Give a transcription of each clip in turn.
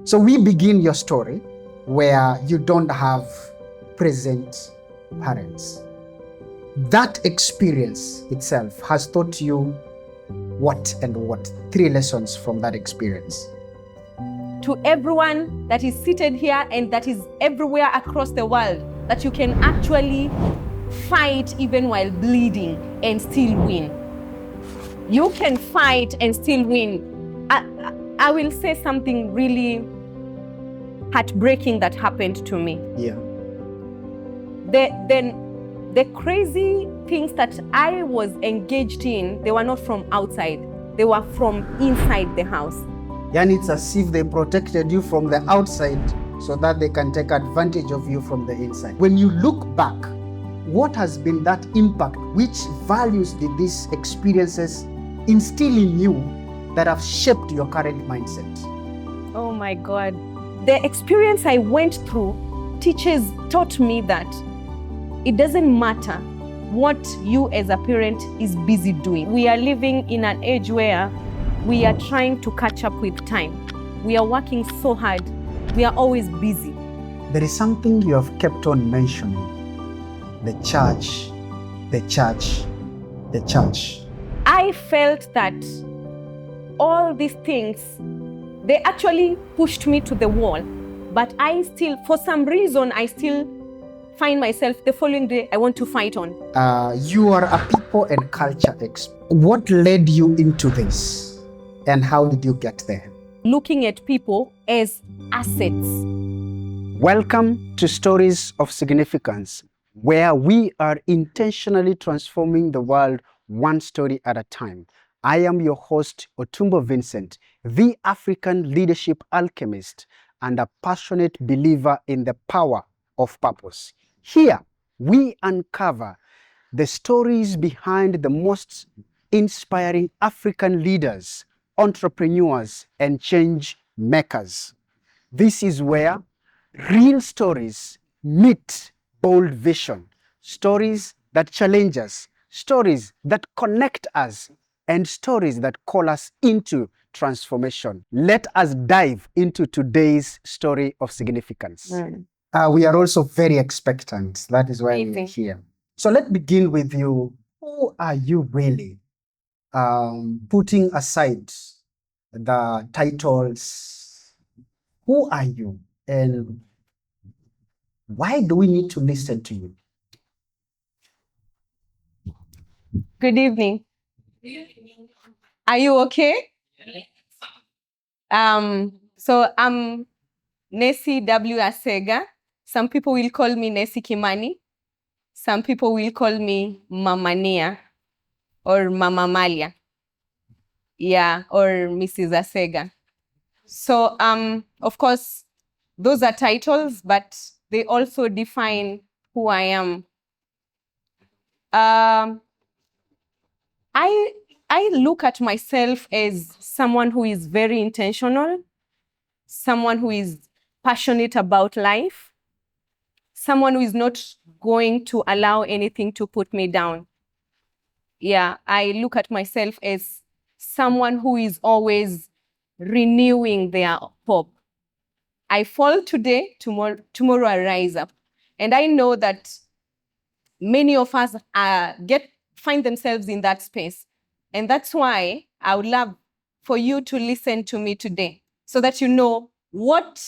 So we begin your story where you don't have present parents. That experience itself has taught you what and what? 3 lessons from that experience. To everyone that is seated here and that is everywhere across the world, that you can actually fight even while bleeding and still win. You can fight and still win. I will say something really heartbreaking that happened to me. Yeah. The crazy things that I was engaged in, they were not from outside. They were from inside the house. And it's as if they protected you from the outside so that they can take advantage of you from the inside. When you look back, what has been that impact? Which values did these experiences instill in you that have shaped your current mindset? Oh my God. The experience I went through taught me that it doesn't matter what you as a parent is busy doing. We are living in an age where we are trying to catch up with time. We are working so hard. We are always busy. There is something you have kept on mentioning. The church, the church, the church. I felt that all these things, they actually pushed me to the wall. But I still, for some reason, I still find myself the following day, I want to fight on. You are a people and culture expert. What led you into this and how did you get there? Looking at people as assets. Welcome to Stories of Significance, where we are intentionally transforming the world one story at a time. I am your host, Otumbo Vincent, the African leadership alchemist and a passionate believer in the power of purpose. Here, we uncover the stories behind the most inspiring African leaders, entrepreneurs, and change makers. This is where real stories meet bold vision, stories that challenge us, stories that connect us, and stories that call us into transformation. Let us dive into today's story of significance. We are also very expectant. That is why we're here. So let's begin with you. Who are you really? Putting aside the titles, who are you? And why do we need to listen to you? Good evening. Are you okay? So I'm Nessy W Asega. Some people will call me Nessy Kimani. Some people will call me Mama Nia or Mama Malia. Yeah, or Mrs. Asega. So, of course, those are titles, but they also define who I am. I look at myself as someone who is very intentional, someone who is passionate about life, someone who is not going to allow anything to put me down. Yeah, I look at myself as someone who is always renewing their hope. I fall today, tomorrow I rise up. And I know that many of us find themselves in that space. And that's why I would love for you to listen to me today so that you know what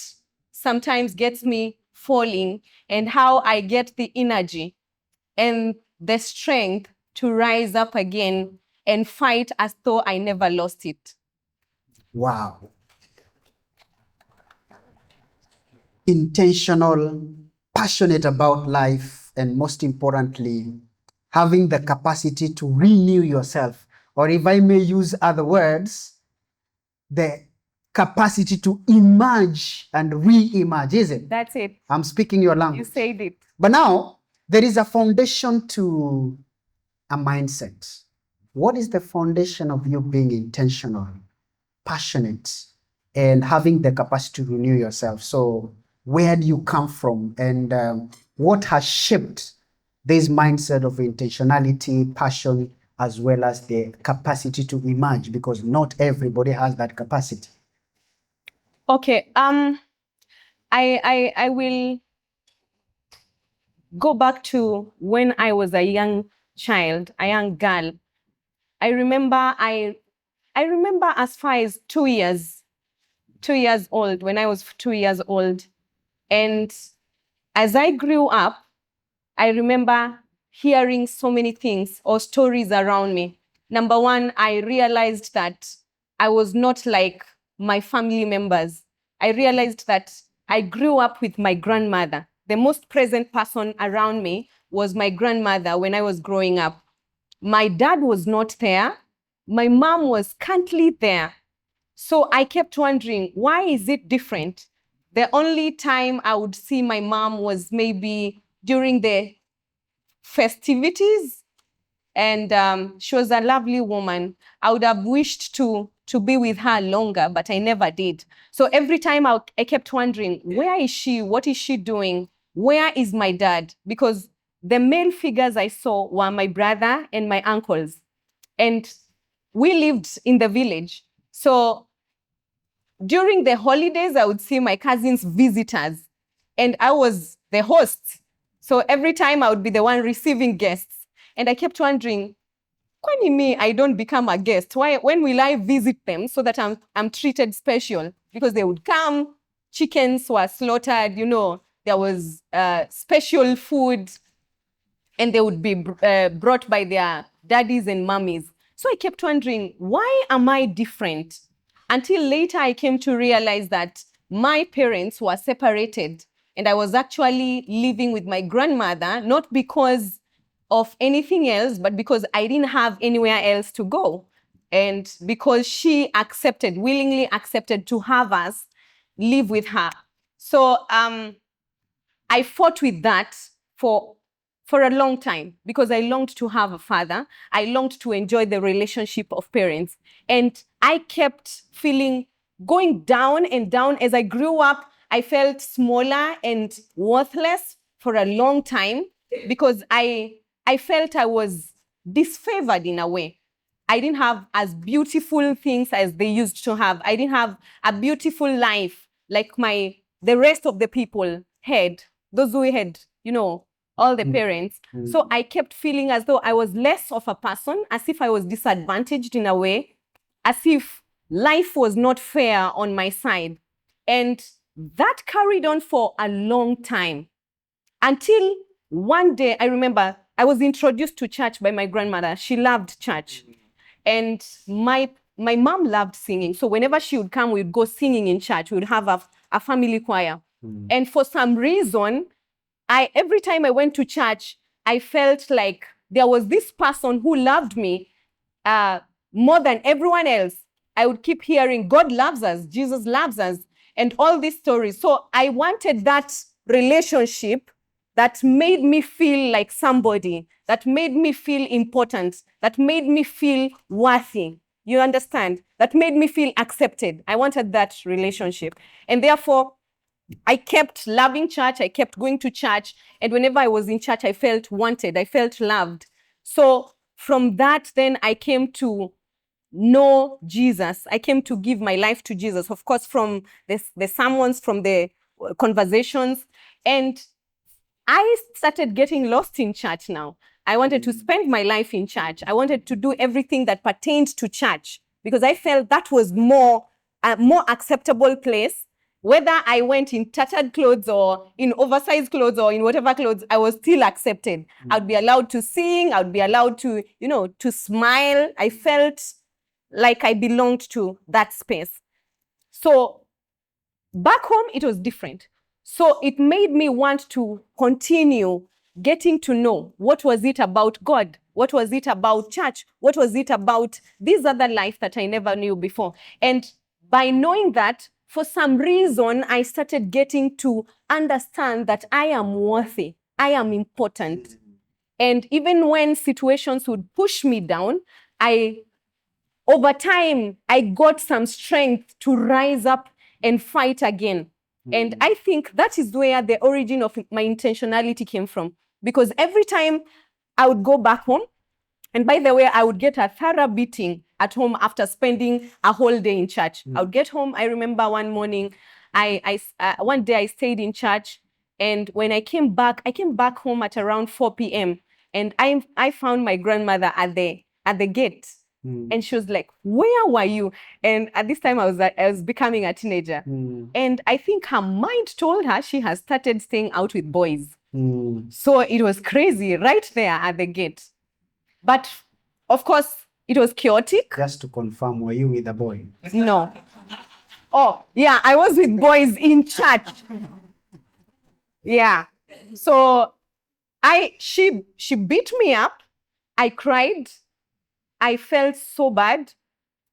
sometimes gets me falling and how I get the energy and the strength to rise up again and fight as though I never lost it. Wow. Intentional, passionate about life, and most importantly, having the capacity to renew yourself, or if I may use other words, the capacity to emerge and re-emerge, is it? That's it. I'm speaking your language. You said it. But now, there is a foundation to a mindset. What is the foundation of you being intentional, passionate, and having the capacity to renew yourself? So where do you come from, and what has shaped this mindset of intentionality, passion, as well as the capacity to emerge? Because not everybody has that capacity. Okay. I will go back to when I was a young child, a young girl. I remember as far as 2 years old, when I was 2 years old. And as I grew up, I remember hearing so many things or stories around me. Number one, I realized that I was not like my family members. I realized that I grew up with my grandmother. The most present person around me was my grandmother when I was growing up. My dad was not there. My mom was scantily there. So I kept wondering, why is it different? The only time I would see my mom was maybe during the festivities, and she was a lovely woman. I would have wished to be with her longer, but I never did. So every time I kept wondering, where is she? What is she doing? Where is my dad? Because the male figures I saw were my brother and my uncles. And we lived in the village. So during the holidays, I would see my cousins' visitors, and I was the host. So every time I would be the one receiving guests. And I kept wondering, kwani me, I don't become a guest? Why, when will I visit them so that I'm treated special? Because they would come, chickens were slaughtered, there was special food, and they would be brought by their daddies and mummies. So I kept wondering, why am I different? Until later, I came to realize that my parents were separated, and I was actually living with my grandmother, not because of anything else, but because I didn't have anywhere else to go. And because she willingly accepted to have us live with her. So I fought with that for a long time, because I longed to have a father. I longed to enjoy the relationship of parents. And I kept going down and down. As I grew up, I felt smaller and worthless for a long time, because I felt I was disfavored in a way. I didn't have as beautiful things as they used to have. I didn't have a beautiful life like the rest of the people had, those who had, all the parents. So I kept feeling as though I was less of a person, as if I was disadvantaged in a way, as if life was not fair on my side. And that carried on for a long time, until one day, I remember I was introduced to church by my grandmother. She loved church. And my mom loved singing. So whenever she would come, we would go singing in church. We would have a family choir. And for some reason, every time I went to church, I felt like there was this person who loved me more than everyone else. I would keep hearing, God loves us, Jesus loves us, and all these stories. So I wanted that relationship that made me feel like somebody, that made me feel important, that made me feel worthy. You understand? That made me feel accepted. I wanted that relationship. And therefore, I kept loving church. I kept going to church. And whenever I was in church, I felt wanted. I felt loved. So from that, then I came to know Jesus. I came to give my life to Jesus, of course, from the sermons, from the conversations. And I started getting lost in church now. I wanted to spend my life in church. I wanted to do everything that pertained to church, because I felt that was a more acceptable place. Whether I went in tattered clothes or in oversized clothes or in whatever clothes, I was still accepted. I'd be allowed to sing. I'd be allowed to, to smile. I felt like I belonged to that space. So back home, it was different. So it made me want to continue getting to know, what was it about God? What was it about church? What was it about this other life that I never knew before? And by knowing that, for some reason, I started getting to understand that I am worthy. I am important. And even when situations would push me down, over time, I got some strength to rise up and fight again. And I think that is where the origin of my intentionality came from. Because every time I would go back home, and by the way, I would get a thorough beating at home after spending a whole day in church. I would get home. I remember one morning, one day I stayed in church, and when I came back home at around 4 p.m. and I found my grandmother at the gate. And she was like, "Where were you?" And at this time, I was becoming a teenager. And I think her mind told her she has started staying out with boys. So it was crazy right there at the gate. But of course, it was chaotic. Just to confirm, were you with a boy? No. Oh, yeah, I was with boys in church. Yeah. So she beat me up. I cried. I felt so bad.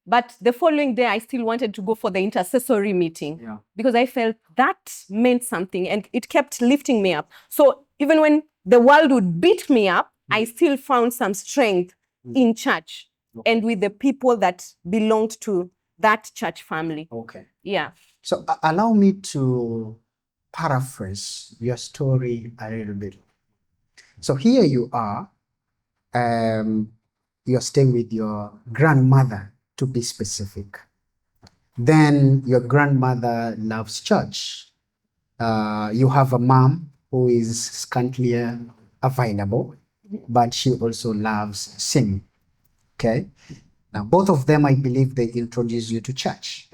But the following day, I still wanted to go for the intercessory meeting because I felt that meant something and it kept lifting me up. So even when the world would beat me up, I still found some strength in church and with the people that belonged to that church family. Okay. Yeah. So allow me to paraphrase your story a little bit. So here you are, you're staying with your grandmother, to be specific. Then your grandmother loves church. You have a mom who is scantily available, but she also loves singing. Okay. Now, both of them, I believe, they introduce you to church.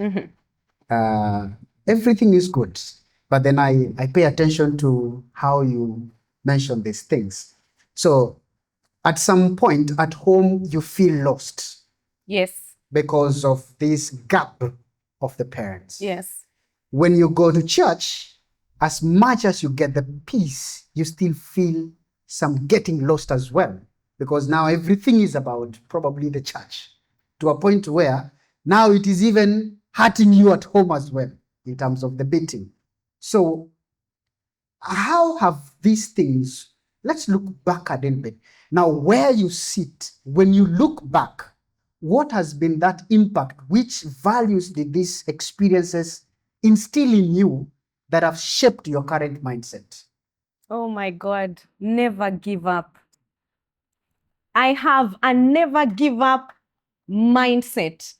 Everything is good. But then I pay attention to how you mention these things. So at some point at home, you feel lost. Yes. Because of this gap of the parents. Yes. When you go to church, as much as you get the peace, you still feel some getting lost as well. Because now everything is about probably the church, to a point where now it is even hurting you at home as well in terms of the beating. So how have these things, let's look back a little bit. Now, where you sit, when you look back, what has been that impact? Which values did these experiences instill in you that have shaped your current mindset? Oh my God, never give up. I have a never give up mindset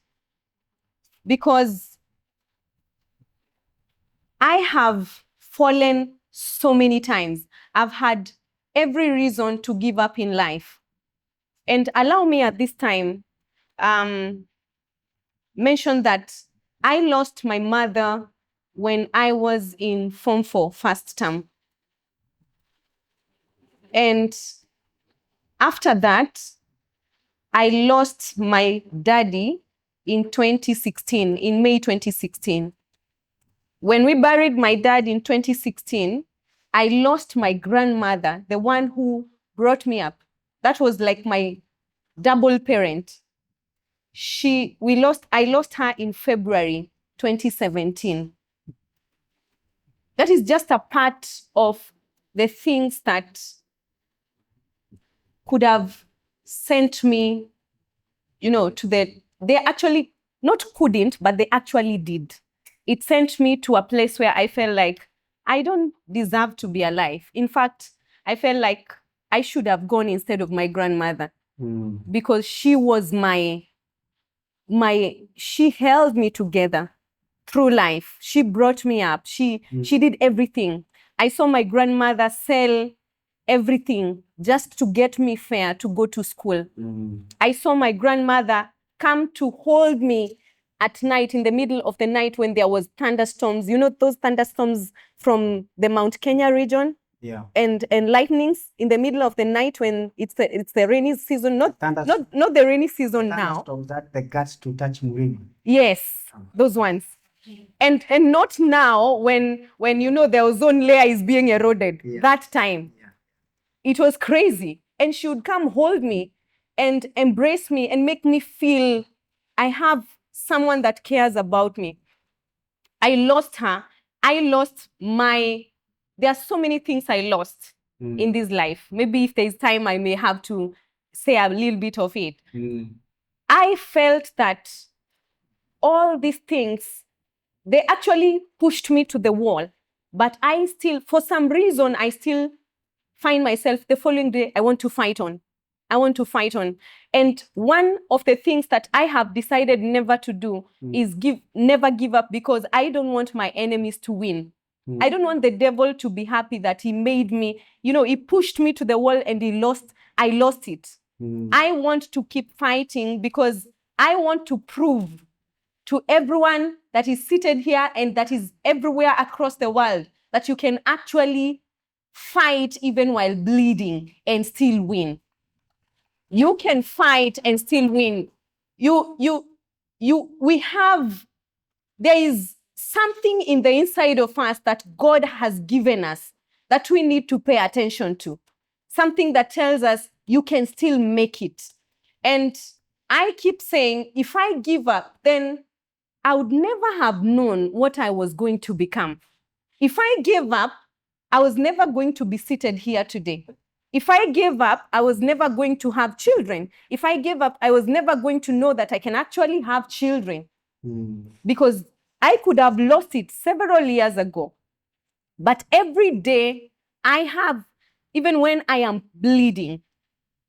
because I have fallen so many times. I've had every reason to give up in life. And allow me at this time mention that I lost my mother when I was in Form 4 first term. And after that, I lost my daddy in 2016, in May 2016. When we buried my dad in 2016, I lost my grandmother, the one who brought me up. That was like my double parent. I lost her in February 2017. That is just a part of the things that could have sent me, they actually not couldn't, but they actually did. It sent me to a place where I felt like I don't deserve to be alive. In fact, I felt like I should have gone instead of my grandmother because she was she held me together through life. She brought me up. She did everything. I saw my grandmother sell everything just to get me fare to go to school. I saw my grandmother come to hold me at night, in the middle of the night when there was thunderstorms. You know those thunderstorms from the Mount Kenya region? Yeah. And lightnings in the middle of the night when it's the rainy season, not the rainy season now. That the guts to touch Murino. Yes, those ones. And not now when the ozone layer is being eroded. Yeah. That time. Yeah. It was crazy. And she would come hold me and embrace me and make me feel I have someone that cares about me. I lost her. There are so many things I lost in this life. Maybe if there's time, I may have to say a little bit of it. I felt that all these things, they actually pushed me to the wall. But I still, for some reason, I still find myself the following day, I want to fight on. I want to fight on. And one of the things that I have decided never to do is never give up, because I don't want my enemies to win. I don't want the devil to be happy that he made me, he pushed me to the wall and I lost it. I want to keep fighting, because I want to prove to everyone that is seated here and that is everywhere across the world that you can actually fight even while bleeding and still win. You can fight and still win. There is something in the inside of us that God has given us that we need to pay attention to. Something that tells us you can still make it. And I keep saying, if I give up, then I would never have known what I was going to become. If I gave up, I was never going to be seated here today. If I gave up, I was never going to have children. If I gave up, I was never going to know that I can actually have children. Because I could have lost it several years ago. But every day even when I am bleeding,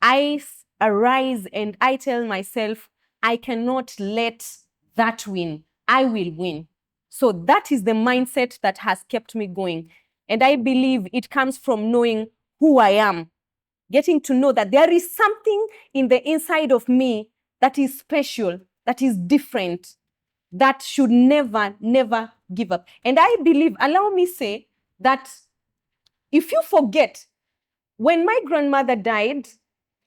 I arise and I tell myself, I cannot let that win. I will win. So that is the mindset that has kept me going. And I believe it comes from knowing who I am, getting to know that there is something in the inside of me that is special, that is different, that should never, never give up. And I believe, allow me say, that if you forget, when my grandmother died,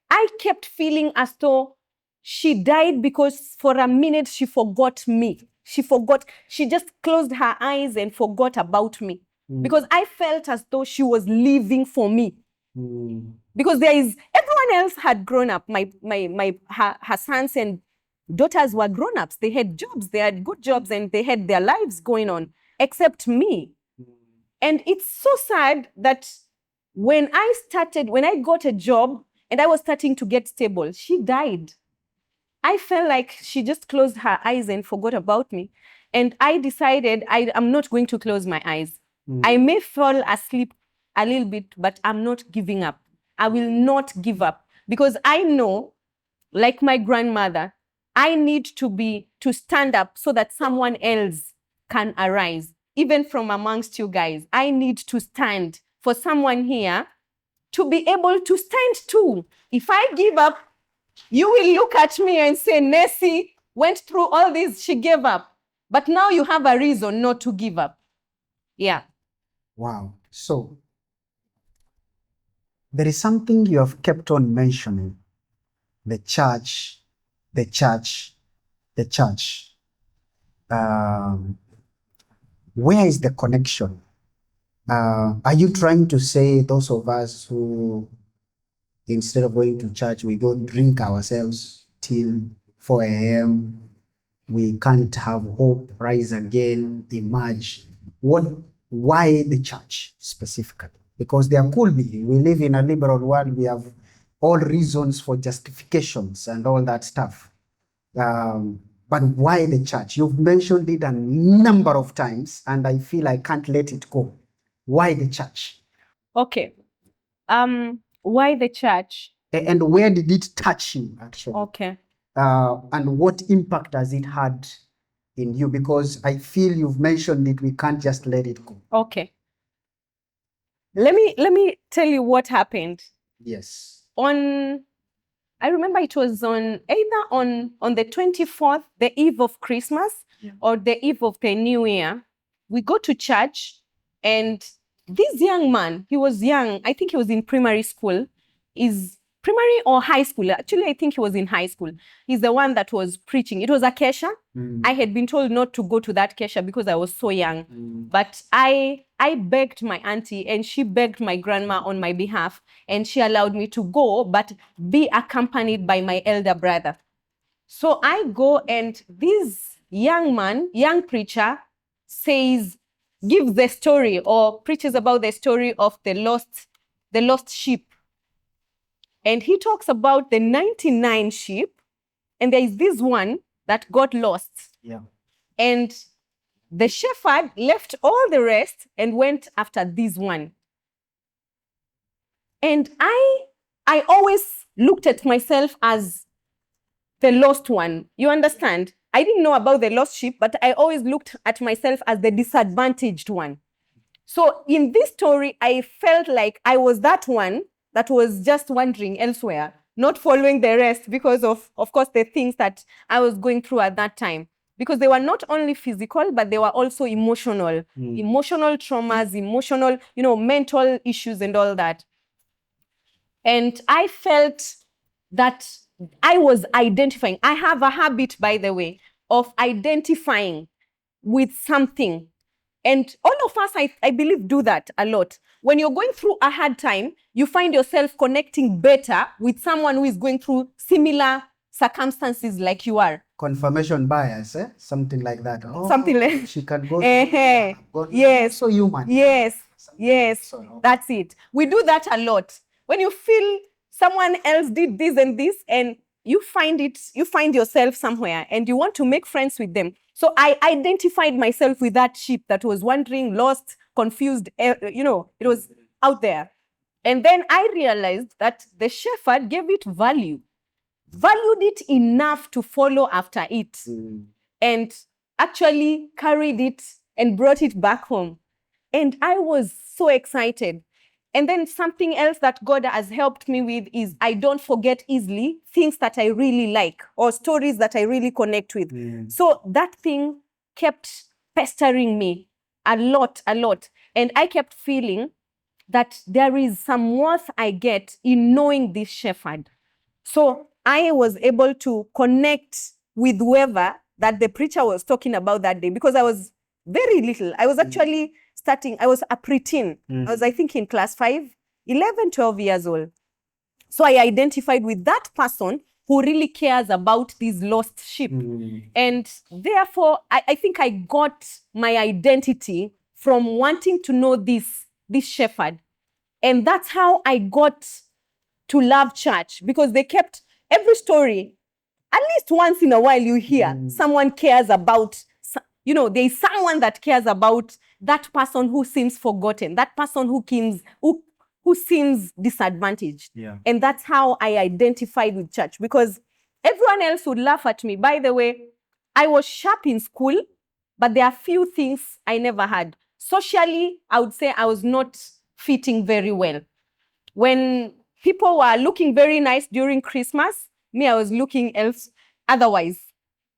I kept feeling as though she died because for a minute she forgot me. She just closed her eyes and forgot about me. Because I felt as though she was living for me. Because everyone else had grown up. Her sons and daughters were grown-ups. They had jobs, they had good jobs, and they had their lives going on, except me. And it's so sad that when I got a job and I was starting to get stable, she died. I felt like she just closed her eyes and forgot about me. And I decided I'm not going to close my eyes. I may fall asleep a little bit, but I'm not giving up. I will not give up, because I know, like my grandmother, I need to stand up so that someone else can arise. Even from amongst you guys, I need to stand for someone here to be able to stand too. If I give up, you will look at me and say, Nessy went through all this, she gave up. But now you have a reason not to give up. Yeah. Wow. So, there is something you have kept on mentioning. The church, the church, the church. Where is the connection? Are you trying to say those of us who, instead of going to church, we go drink ourselves till 4 a.m., we can't have hope, rise again, emerge? Why the church specifically? Because there could be, we live in a liberal world, we have all reasons for justifications and all that stuff. But why the church? You've mentioned it a number of times, and I feel I can't let it go. Why the church? Okay. Why the church? And where did it touch you, actually? Okay. And what impact has it had in you? Because I feel you've mentioned it, we can't just let it go. Okay. Let me tell you what happened. Yes. I remember it was either on the 24th, the eve of Christmas, or the eve of the New Year. We go to church, and this young man, he was young, I think he was in primary school, primary or high school. Actually, I think he was in high school. He's the one that was preaching. It was a kesha. I had been told not to go to that kesha because I was so young. But I begged my auntie, and she begged my grandma on my behalf, and she allowed me to go, but be accompanied by my elder brother. So I go, and this young preacher gives the story, or preaches about the story of the lost sheep. And he talks about the 99 sheep, and there is this one that got lost. Yeah. And the shepherd left all the rest and went after this one. And I I always looked at myself as the lost one. You understand? I didn't know about the lost sheep, but I always looked at myself as the disadvantaged one. So in this story, I felt like I was that one that was just wandering elsewhere, not following the rest because of course, the things that I was going through at that time. Because they were not only physical, but they were also emotional. Emotional traumas, emotional, mental issues and all that. And I felt that I was identifying. I have a habit, by the way, of identifying with something. And all of us, I believe, do that a lot. When you're going through a hard time, you find yourself connecting better with someone who is going through similar circumstances like you are. Confirmation bias, something like that. Oh, Something like she can go. Yes. So human. Yes. Yes. That's it. We do that a lot. When you feel someone else did this and this, and you find yourself somewhere and you want to make friends with them. So I identified myself with that sheep that was wandering, lost, confused, it was out there. And then I realized that the shepherd gave it value, valued it enough to follow after it, and actually carried it and brought it back home. And I was so excited. And then something else that God has helped me with is I don't forget easily things that I really like or stories that I really connect with. So that thing kept pestering me a lot. And I kept feeling that there is some worth I get in knowing this shepherd. So I was able to connect with whoever that the preacher was talking about that day, because I was very little. I was actually I was a preteen. I was, I think, in class 5, 11, 12 years old. So I identified with that person who really cares about these lost sheep. And therefore, I think I got my identity from wanting to know this shepherd. And that's how I got to love church, because they kept every story, at least once in a while you hear someone cares about, there's someone that cares about that person who seems forgotten, that person who seems disadvantaged. And that's how I identified with church, because everyone else would laugh at me. By the way, I was sharp in school, but there are few things I never had. Socially, I would say I was not fitting very well. When people were looking very nice during Christmas, me, I was looking otherwise.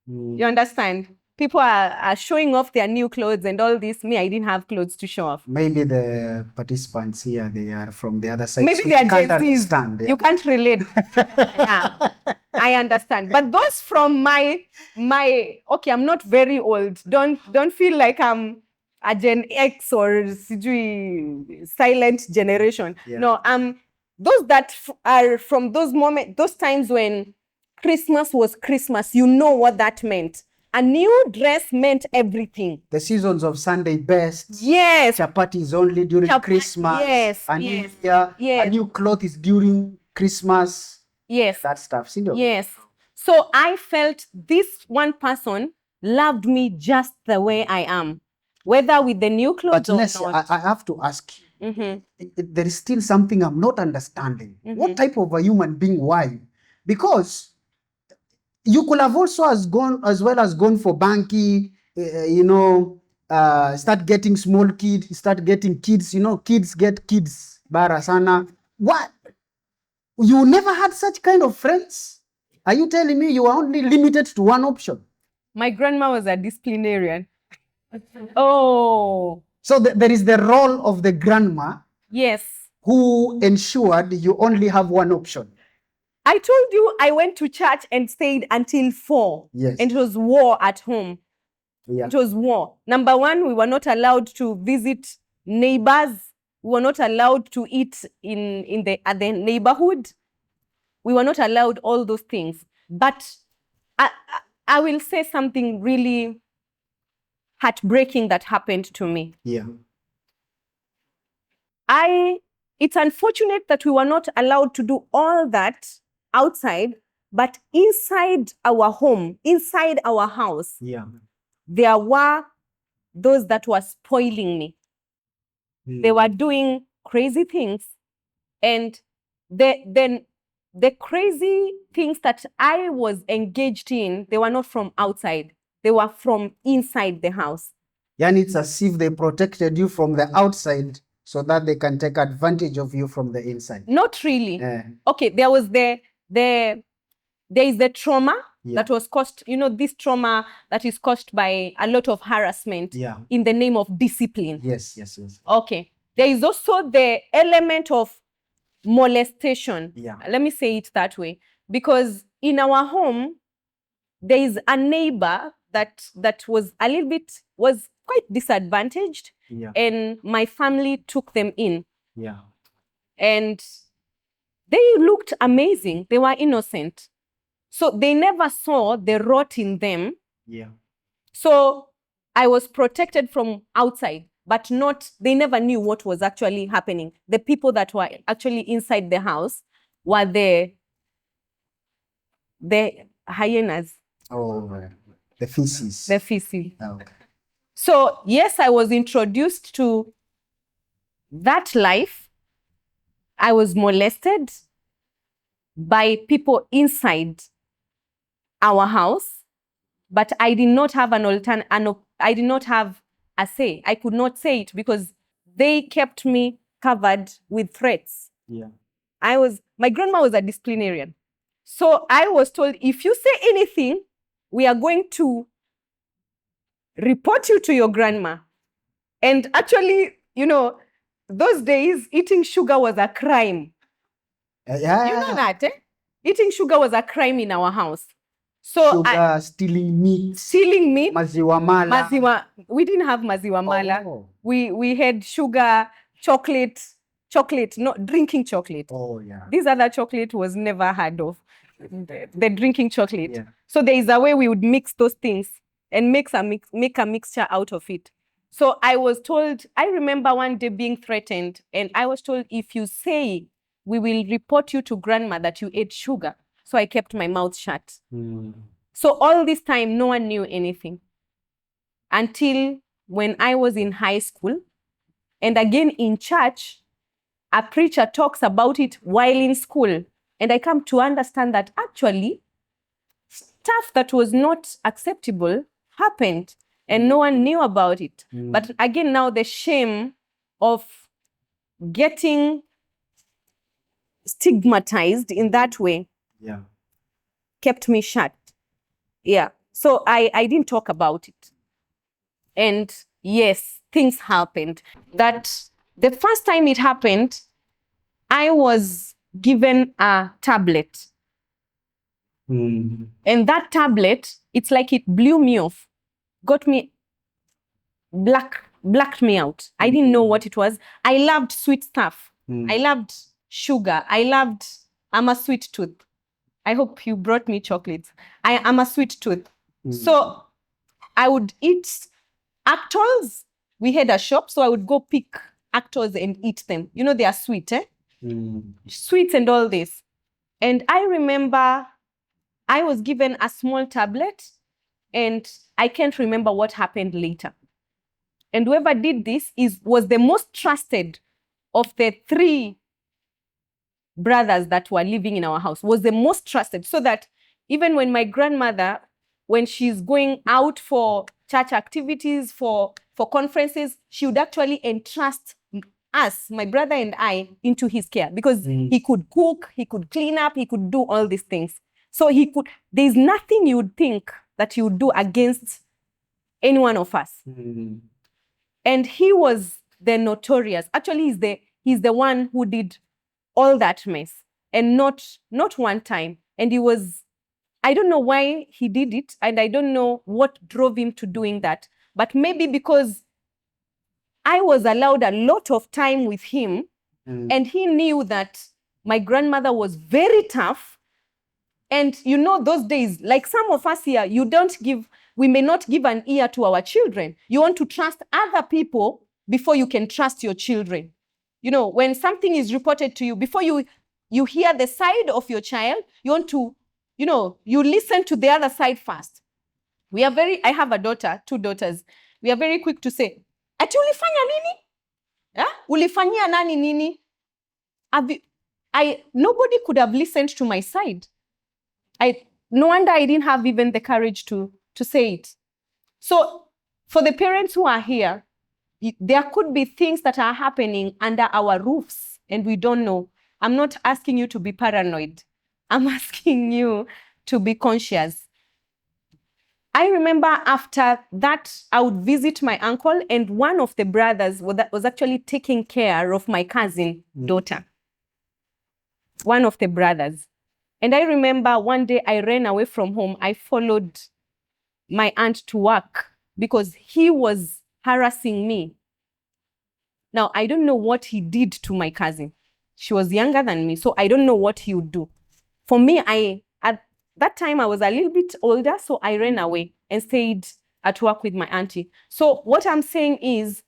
You understand? People are showing off their new clothes and all this. Me, I didn't have clothes to show off. Maybe the participants here, they are from the other side. Maybe so they are Gen Zs. You can't relate. Yeah, I understand. But those from my okay, I'm not very old. Don't feel like I'm a Gen X or silent generation. No, those that are from those times when Christmas was Christmas, you know what that meant. A new dress meant everything. The seasons of Sunday best. Yes. Chapati is only during Christmas. Yes. A new cloth is during Christmas. Yes. That stuff. Yes. So I felt this one person loved me just the way I am, whether with the new clothes or not. I have to ask you. There is still something I'm not understanding. What type of a human being were you? Because you could have also gone for banky, start getting small kids, start getting kids, kids get kids, barasana. What? You never had such kind of friends? Are you telling me you are only limited to one option? My grandma was a disciplinarian. Oh. So there is the role of the grandma. Yes. Who ensured you only have one option. I told you I went to church and stayed until 4. Yes. And it was war at home. Yeah. It was war. Number one, we were not allowed to visit neighbors. We were not allowed to eat at the neighborhood. We were not allowed all those things. But I will say something really heartbreaking that happened to me. Yeah. It's unfortunate that we were not allowed to do all that outside, but inside our home, inside our house, there were those that were spoiling me. They were doing crazy things. And then the crazy things that I was engaged in, they were not from outside. They were from inside the house. Yani it's as if they protected you from the outside so that they can take advantage of you from the inside. Not really. Yeah. Okay, there is the trauma Yeah. that was caused, this trauma that is caused by a lot of harassment Yeah. in the name of discipline. Yes. Okay. There is also the element of molestation. Yeah. Let me say it that way. Because in our home, there is a neighbor that was quite disadvantaged. Yeah. And my family took them in. Yeah. And they looked amazing. They were innocent. So they never saw the rot in them. Yeah. So I was protected from outside, but they never knew what was actually happening. The people that were actually inside the house were the hyenas. Oh, the feces. The feces. Oh, okay. So yes, I was introduced to that life. I was molested by people inside our house, but I did not have I did not have a say. I could not say it because they kept me covered with threats. Yeah. My grandma was a disciplinarian. So I was told, if you say anything, we are going to report you to your grandma. And actually, those days, eating sugar was a crime. Yeah. You know that, eh? Eating sugar was a crime in our house. So sugar, stealing meat. Maziwa mala. We didn't have maziwa mala. Oh. We had sugar, chocolate, not drinking chocolate. Oh, yeah. This other chocolate was never heard of. The drinking chocolate. Yeah. So there is a way we would mix those things and make a mixture out of it. So I was told, I remember one day being threatened, and I was told, if you say, we will report you to grandma that you ate sugar. So I kept my mouth shut. So all this time, no one knew anything. Until when I was in high school, and again in church, a preacher talks about it while in school. And I come to understand that actually, stuff that was not acceptable happened, and no one knew about it. But again, now the shame of getting stigmatized in that way kept me shut. Yeah. So I didn't talk about it. And yes, things happened. That the first time it happened, I was given a tablet. And that tablet, it's like it blew me off, got me blacked me out. I didn't know what it was. I loved sweet stuff. I loved sugar. I'm a sweet tooth. I hope you brought me chocolates. I am a sweet tooth. So I would eat Actors. We had a shop, so I would go pick Actors and eat them. They are sweet, eh? Sweets and all this. And I remember I was given a small tablet, and I can't remember what happened later. And whoever did this was the most trusted of the 3 brothers that were living in our house, was the most trusted. So that even when my grandmother, when she's going out for church activities, for conferences, she would actually entrust us, my brother and I, into his care, because he could cook, he could clean up, he could do all these things. So there's nothing you would think that you would do against any one of us. And he was the notorious. Actually, he's the one who did all that mess, and not one time. And I don't know why he did it, and I don't know what drove him to doing that. But maybe because I was allowed a lot of time with him, and he knew that my grandmother was very tough. And those days, like some of us here, we may not give an ear to our children. You want to trust other people before you can trust your children. When something is reported to you, before you hear the side of your child, you want to, you listen to the other side first. I have a daughter, 2 daughters. We are very quick to say, ati ulifanya nini? Ulifanyia nani nini? Nobody could have listened to my side. No wonder I didn't have even the courage to say it. So for the parents who are here, there could be things that are happening under our roofs and we don't know. I'm not asking you to be paranoid. I'm asking you to be conscious. I remember after that, I would visit my uncle, and one of the brothers was actually taking care of my cousin daughter. One of the brothers. And I remember one day I ran away from home. I followed my aunt to work because he was harassing me. Now, I don't know what he did to my cousin. She was younger than me, so I don't know what he would do. For me, at that time, I was a little bit older, so I ran away and stayed at work with my auntie. So what I'm saying is,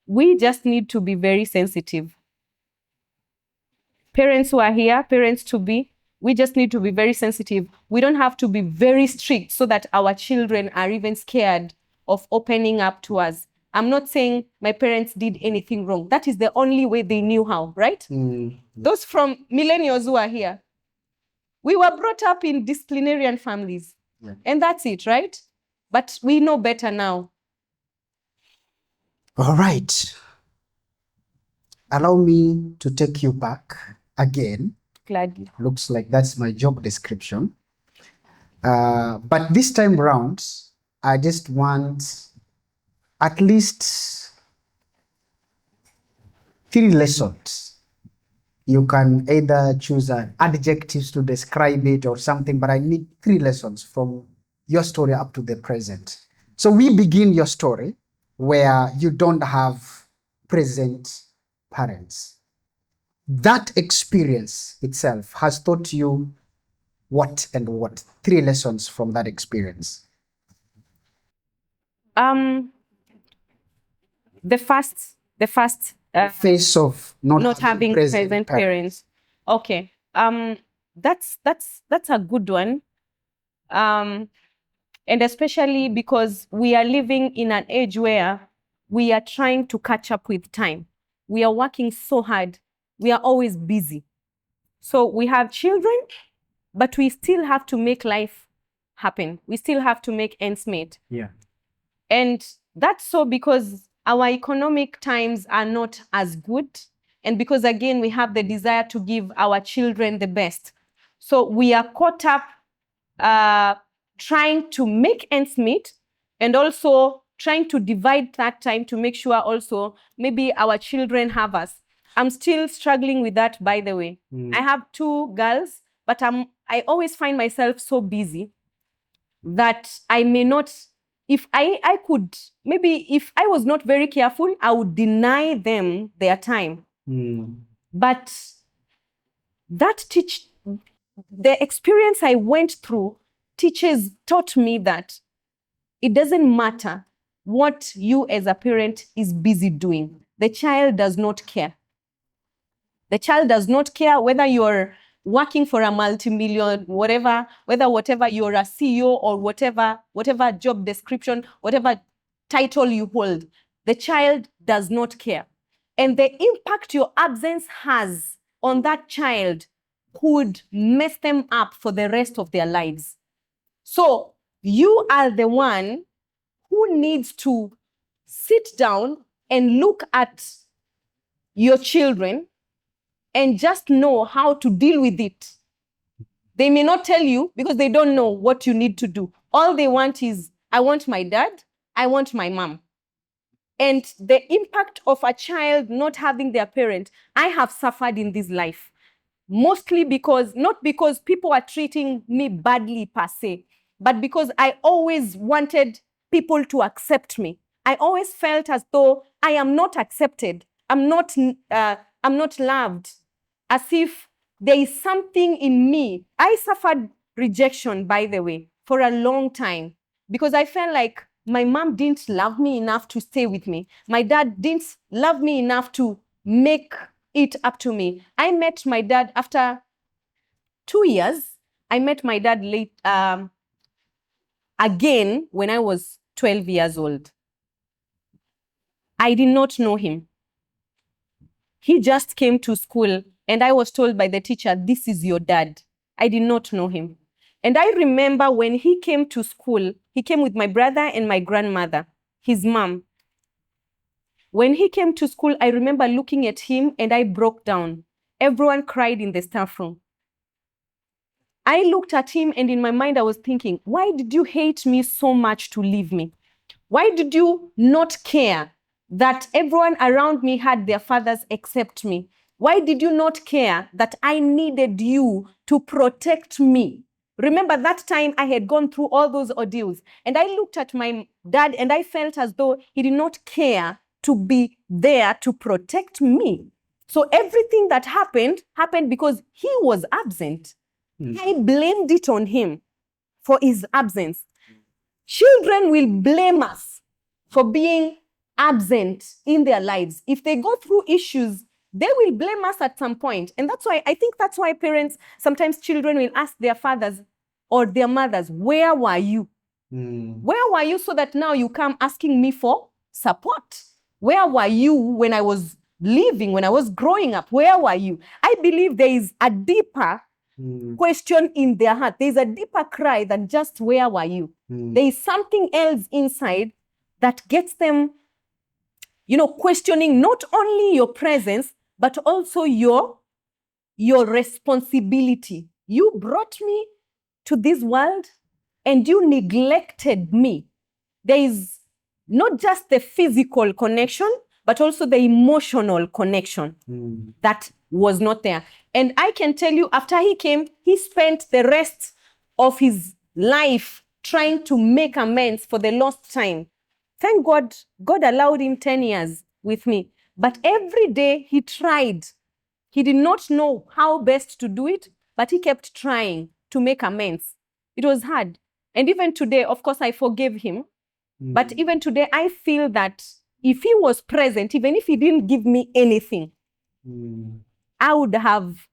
we just need to be very sensitive. Parents who are here, parents to be, we just need to be very sensitive. We don't have to be very strict so that our children are even scared of opening up to us. I'm not saying my parents did anything wrong. That is the only way they knew how, right? Those from millennials who are here, we were brought up in disciplinarian families. Yeah. And that's it, right? But we know better now. All right. Allow me to take you back again. Gladly. Looks like that's my job description. But this time round, I just want at least 3 lessons. You can either choose adjectives to describe it or something, but I need 3 lessons from your story up to the present. So we begin your story where you don't have present parents. That experience itself has taught you what and what? 3 lessons from that experience. The first face of not having present parents. Okay. That's a good one. And especially because we are living in an age where we are trying to catch up with time. We are working so hard. We are always busy. So we have children, but we still have to make life happen. We still have to make ends meet. Yeah. And that's so because our economic times are not as good. And because, again, we have the desire to give our children the best. So we are caught up trying to make ends meet and also trying to divide that time to make sure also maybe our children have us. I'm still struggling with that, by the way. I have 2 girls, but I always find myself so busy that I may not, if I could, maybe if I was not very careful, I would deny them their time. But the experience I went through taught me that it doesn't matter what you as a parent is busy doing. The child does not care. The child does not care whether you're working for a multi-million, whatever you're a CEO or whatever job description, whatever title you hold. The child does not care. And the impact your absence has on that child could mess them up for the rest of their lives. So you are the one who needs to sit down and look at your children and just know how to deal with it. They may not tell you because they don't know what you need to do. All they want is, I want my dad, I want my mom. And the impact of a child not having their parent, I have suffered in this life. Mostly not because people are treating me badly per se, but because I always wanted people to accept me. I always felt as though I am not accepted. I'm not loved, as if there is something in me. I suffered rejection, by the way, for a long time because I felt like my mom didn't love me enough to stay with me. My dad didn't love me enough to make it up to me. I met my dad after 2 years. I met my dad late again when I was 12 years old. I did not know him. He just came to school And I was told by the teacher, this is your dad. I did not know him. And I remember when he came to school, he came with my brother and my grandmother, his mom. When he came to school, I remember looking at him and I broke down. Everyone cried in the staff room. I looked at him and in my mind I was thinking, why did you hate me so much to leave me? Why did you not care that everyone around me had their fathers except me? Why did you not care that I needed you to protect me? Remember that time I had gone through all those ordeals and I looked at my dad and I felt as though he did not care to be there to protect me. So everything that happened because he was absent. I blamed it on him for his absence. Children will blame us for being absent in their lives. If they go through issues, they will blame us at some point. And that's why, I think that's why parents, sometimes children will ask their fathers or their mothers, where were you? Where were you so that now you come asking me for support? Where were you when I was living, when I was growing up? Where were you? I believe there is a deeper question in their heart. There's a deeper cry than just where were you? There is something else inside that gets them, questioning not only your presence, but also your responsibility. You brought me to this world and you neglected me. There is not just the physical connection, but also the emotional connection that was not there. And I can tell you, after he came, he spent the rest of his life trying to make amends for the lost time. Thank God, God allowed him 10 years with me. But every day he tried. He did not know how best to do it, but he kept trying to make amends. It was hard. And even today, of course, I forgave him. But even today, I feel that if he was present, even if he didn't give me anything, I would have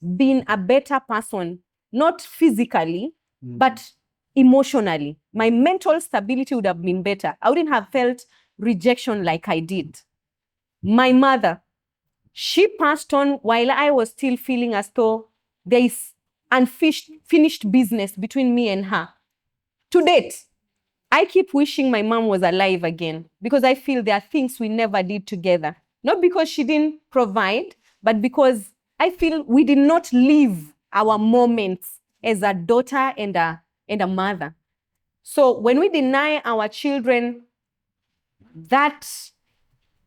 been a better person, not physically, but emotionally. My mental stability would have been better. I wouldn't have felt rejection like I did. My mother, she passed on while I was still feeling as though there is unfinished business between me and her. To date, I keep wishing my mom was alive again because I feel there are things we never did together. Not because she didn't provide, but because I feel we did not live our moments as a daughter and a mother. So when we deny our children that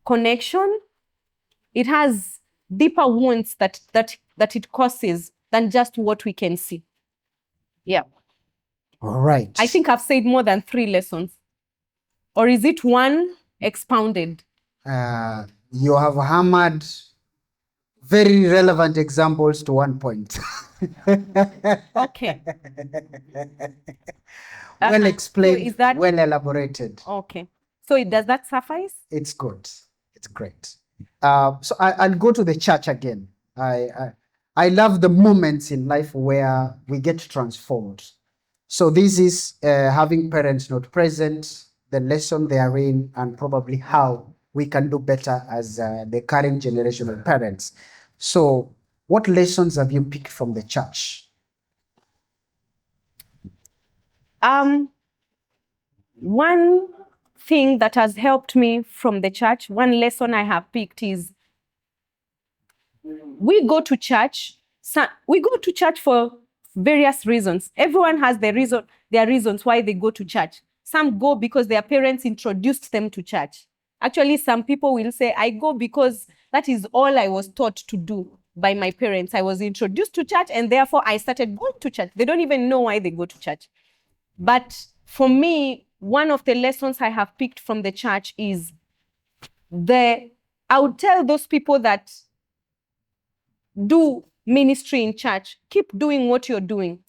connection, it has deeper wounds that it causes than just what we can see. Yeah. All right. I think I've said more than 3 lessons. Or is it one expounded? You have hammered very relevant examples to one point. Okay. Well explained, so is that, well elaborated. Okay. So does that suffice? It's good. It's great. So I'll go to the church again. I love the moments in life where we get transformed. So this is having parents not present, the lesson they are in, and probably how we can do better as the current generation of parents. So what lessons have you picked from the church? One thing that has helped me from the church, one lesson I have picked is we go to church. We go to church for various reasons. Everyone has their reasons why they go to church. Some go because their parents introduced them to church. Actually, some people will say, I go because that is all I was taught to do by my parents. I was introduced to church and therefore I started going to church. They don't even know why they go to church. But for me, one of the lessons I have picked from the church is I would tell those people that do ministry in church, keep doing what you're doing.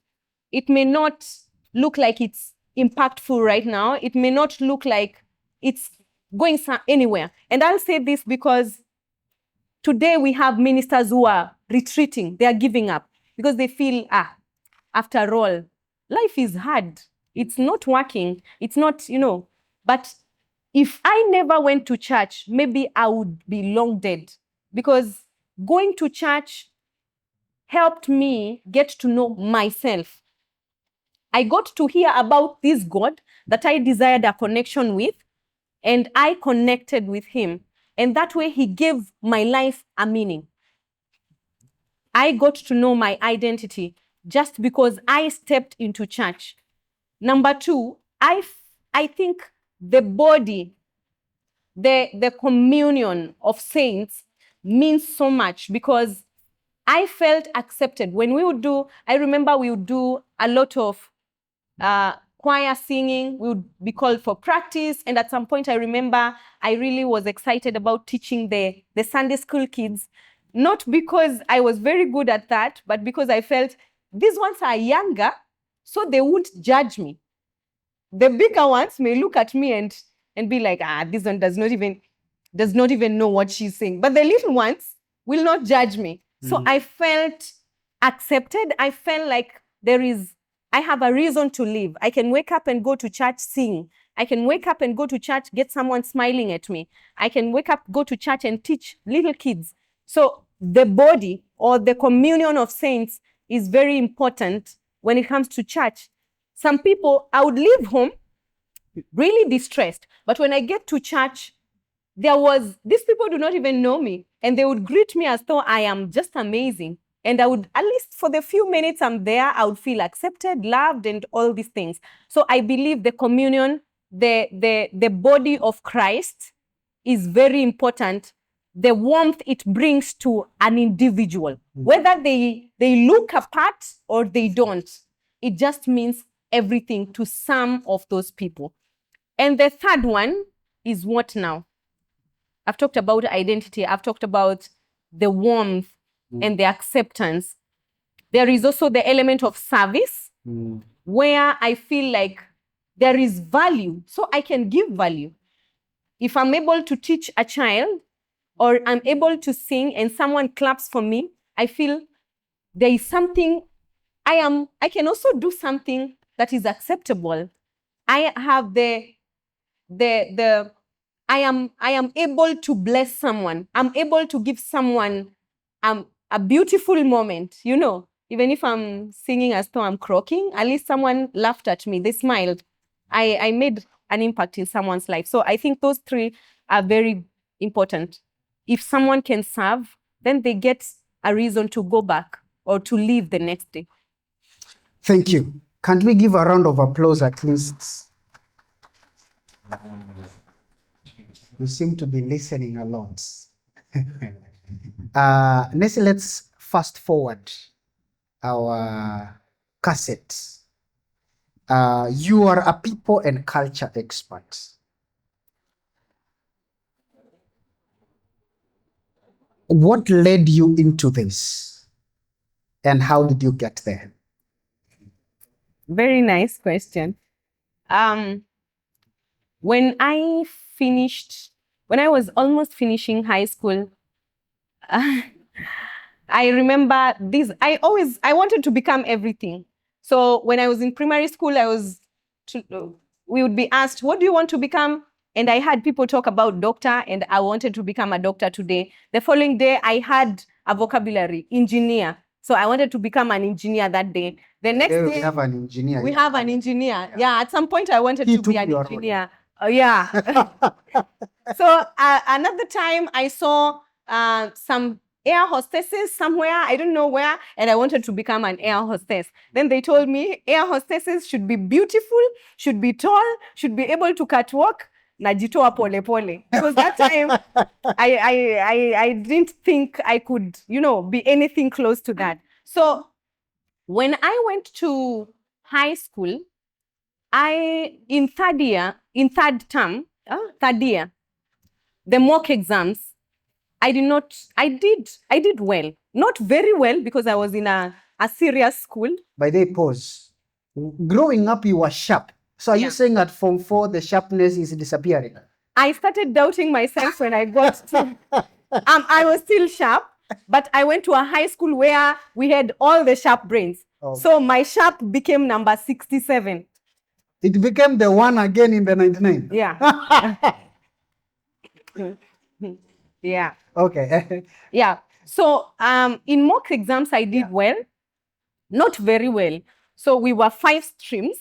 It may not look like it's impactful right now. It may not look like it's going anywhere. And I'll say this because today we have ministers who are retreating. They are giving up because they feel, after all, life is hard. It's not working. It's not, but if I never went to church, maybe I would be long dead because going to church helped me get to know myself. I got to hear about this God that I desired a connection with, and I connected with him. And that way he gave my life a meaning. I got to know my identity just because I stepped into church. Number two, I think the body, the communion of saints means so much because I felt accepted. When we would do, I remember we would do a lot of choir singing. We would be called for practice. And at some point, I remember I really was excited about teaching the Sunday school kids, not because I was very good at that, but because I felt these ones are younger, so they won't judge me. The bigger ones may look at me and be like, this one does not even know what she's saying. But the little ones will not judge me. So I felt accepted. I felt like I have a reason to live. I can wake up and go to church, sing. I can wake up and go to church, get someone smiling at me. I can wake up, go to church and teach little kids. So the body or the communion of saints is very important when it comes to church. Some people, I would leave home really distressed. But when I get to church, these people do not even know me. And they would greet me as though I am just amazing. And I would, at least for the few minutes I'm there, I would feel accepted, loved, and all these things. So I believe the communion, the body of Christ is very important. The warmth it brings to an individual, whether they look apart or they don't, it just means everything to some of those people. And the third one is what now? I've talked about identity. I've talked about the warmth and the acceptance. There is also the element of service, where I feel like there is value, so I can give value. If I'm able to teach a child or I'm able to sing and someone claps for me, I feel there is something I can also do something that is acceptable. I have I am able to bless someone. I'm able to give someone a beautiful moment, even if I'm singing as though I'm croaking, at least someone laughed at me, they smiled. I made an impact in someone's life. So I think those three are very important. If someone can serve, then they get a reason to go back or to leave the next day. Thank you. Can't we give a round of applause at least? You seem to be listening a lot. Nessy, let's fast forward our cassette. You are a people and culture expert. What led you into this? And how did you get there? Very nice question. When I was almost finishing high school, I remember this. I wanted to become everything. So when I was in primary school, we would be asked, what do you want to become? And I had people talk about doctor, and I wanted to become a doctor today. The following day, I had a vocabulary, engineer. So I wanted to become an engineer that day. The next day, we have an engineer. We have an engineer. Yeah, at some point, I wanted to be an engineer. Yeah. So another time, I saw some air hostesses somewhere, I don't know where, and I wanted to become an air hostess. Then they told me air hostesses should be beautiful, should be tall, should be able to catwalk. Najitoa pole pole. Because that time, I didn't think I could, be anything close to that. So when I went to high school, in third year, the mock exams, I did well. Not very well because I was in a serious school. By the pause. Growing up, you were sharp. So are you saying at Form 4, the sharpness is disappearing? I started doubting myself when I got to... I was still sharp, but I went to a high school where we had all the sharp brains. Oh. So my sharp became number 67. It became the one again in the 99? Yeah. Yeah. Okay. Yeah. So in mock exams, I did well, not very well. So we were 5 streams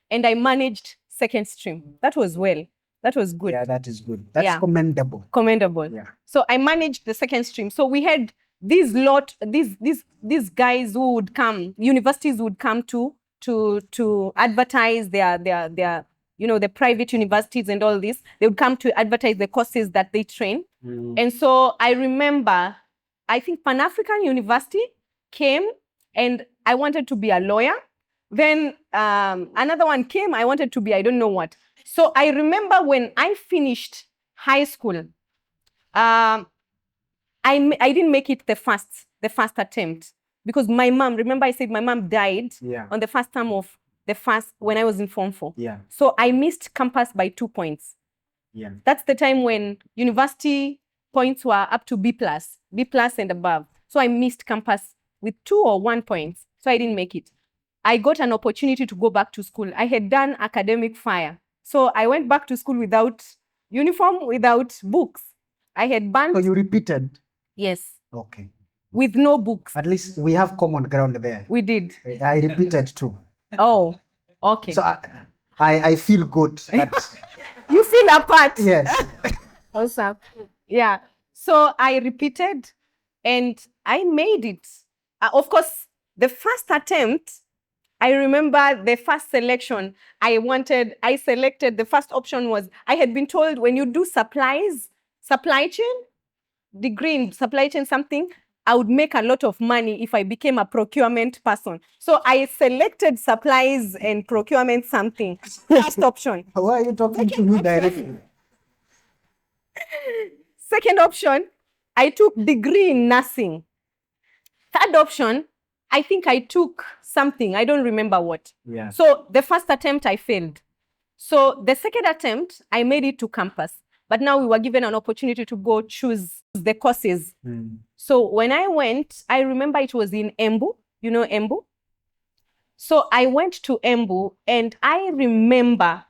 and I managed second stream. That was well. That was good. Yeah, that is good. That's commendable. Commendable. Yeah. So I managed the second stream. So we had these guys who would come, universities would come to advertise their the private universities and all this. They would come to advertise the courses that they train. And so I remember, I think Pan-African University came and I wanted to be a lawyer. Then another one came, I wanted to be, I don't know what. So I remember when I finished high school, I didn't make it the first attempt because my mom, remember I said my mom died on the first term of when I was in Form 4. Yeah. So I missed campus by 2 points. Yeah. That's the time when university points were up to B+ and above. So I missed campus with 2 or 1 points. So I didn't make it. I got an opportunity to go back to school. I had done academic fire. So I went back to school without uniform, without books. I had banned. So you repeated? Yes. Okay. With no books. At least we have common ground there. We did. I repeated too. Oh, okay. So I feel good. That you feel apart. Yes. Awesome. Yeah. So I repeated and I made it. Of course, the first attempt, I remember the first selection I selected, the first option was, I had been told when you do supply chain, degree in supply chain something, I would make a lot of money if I became a procurement person. So I selected supplies and procurement something. First option. Why are you talking to me directly? Second option, I took degree in nursing. Third option, I think I took something. I don't remember what. Yeah. So the first attempt, I failed. So the second attempt, I made it to campus. But now we were given an opportunity to go choose the courses. So when I went, I remember it was in Embu. You know Embu? So I went to Embu and I remember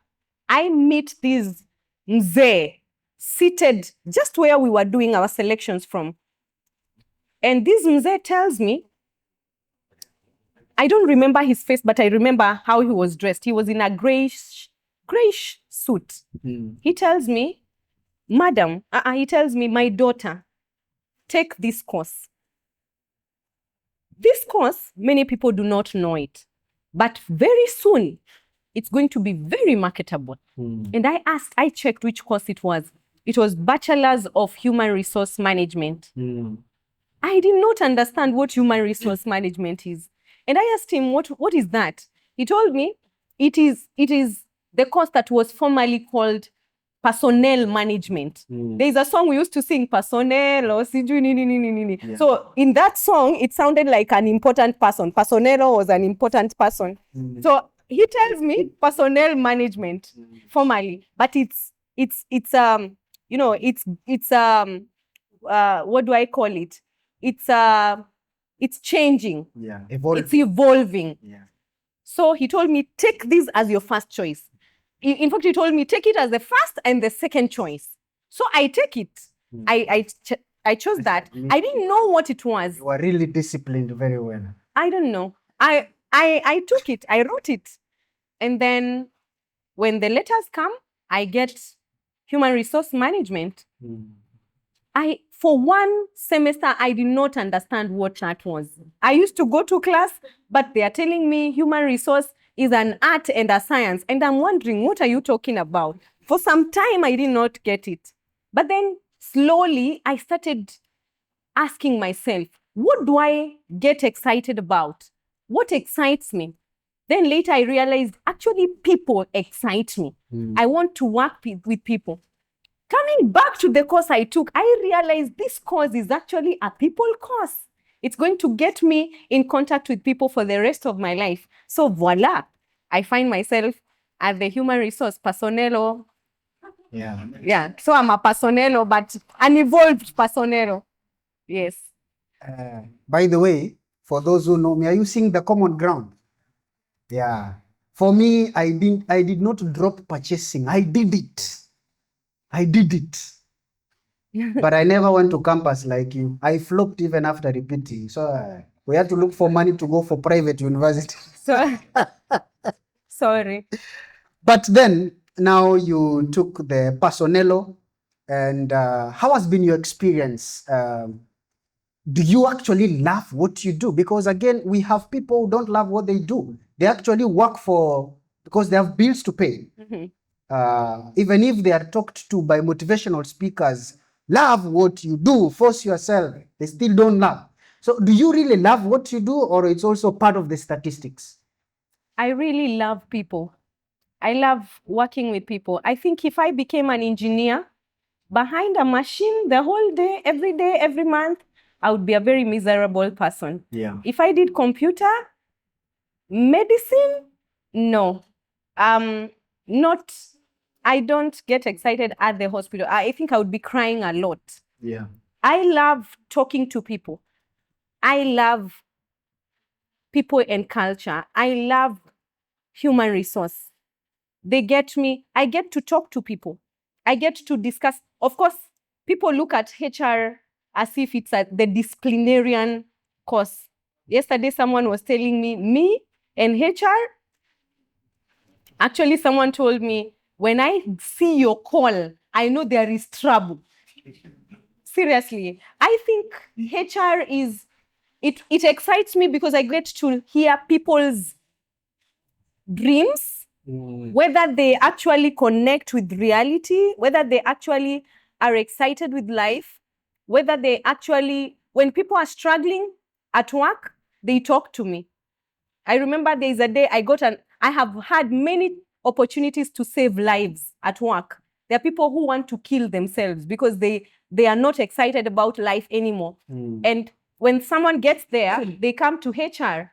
I meet these mzee seated just where we were doing our selections from. And this mzee tells me, I don't remember his face, but I remember how he was dressed. He was in a grayish suit. He tells me, madam, he tells me, my daughter, take this course. This course, many people do not know it, but very soon, it's going to be very marketable. And I checked which course it was. It was Bachelor's of Human Resource Management. I did not understand what human resource management is. And I asked him, what is that? He told me it is the course that was formerly called personnel management. There's a song we used to sing, personnel or yeah. So in that song, it sounded like an important person. Personnel was an important person. So he tells me personnel management formally, but it's what do I call it? It's changing. Yeah. It's evolving. Yeah. So he told me, take this as your first choice. In fact, he told me, take it as the first and the second choice. So I take it. I chose that. I didn't know what it was. You were really disciplined very well. I don't know. I took it. I wrote it. And then when the letters come, I get human resource management. For one semester, I did not understand what that was. I used to go to class, but they are telling me human resource is an art and a science. And I'm wondering, what are you talking about? For some time, I did not get it. But then slowly, I started asking myself, what do I get excited about? What excites me? Then later, I realized, actually, people excite me. I want to work with people. Coming back to the course I took, I realized this course is actually a people course. It's going to get me in contact with people for the rest of my life. So voila, I find myself as the human resource personnel. Yeah. So I'm a personnel, but an evolved personnel. Yes. By the way, for those who know me, are you seeing the common ground? Yeah. For me, I did not drop purchasing. I did it. But I never went to campus like you. I flopped even after repeating. So we had to look for money to go for private university. So, sorry. But then now you took the Personello, and how has been your experience? Do you actually love what you do? Because again, we have people who don't love what they do. They actually work for because they have bills to pay. Even if they are talked to by motivational speakers, love what you do, force yourself, they still don't love. So do you really love what you do, or it's also part of the statistics? I really love people. I love working with people. I think if I became an engineer behind a machine the whole day, every month, I would be a very miserable person. Yeah. If I did computer, medicine, no. Not, I don't get excited at the hospital. I think I would be crying a lot. Yeah. I love talking to people. I love people and culture. I love human resource. They get me. I get to talk to people. I get to discuss. Of course, people look at HR as if it's the disciplinarian course. Yesterday, someone was telling me and HR, actually, someone told me, when I see your call, I know there is trouble. Seriously, I think HR is, it excites me because I get to hear people's dreams, whether they actually connect with reality, whether they actually are excited with life, whether they actually, when people are struggling at work, they talk to me. I remember there is a day I have had many opportunities to save lives at work. There are people who want to kill themselves because they are not excited about life anymore. And when someone gets there, they come to HR.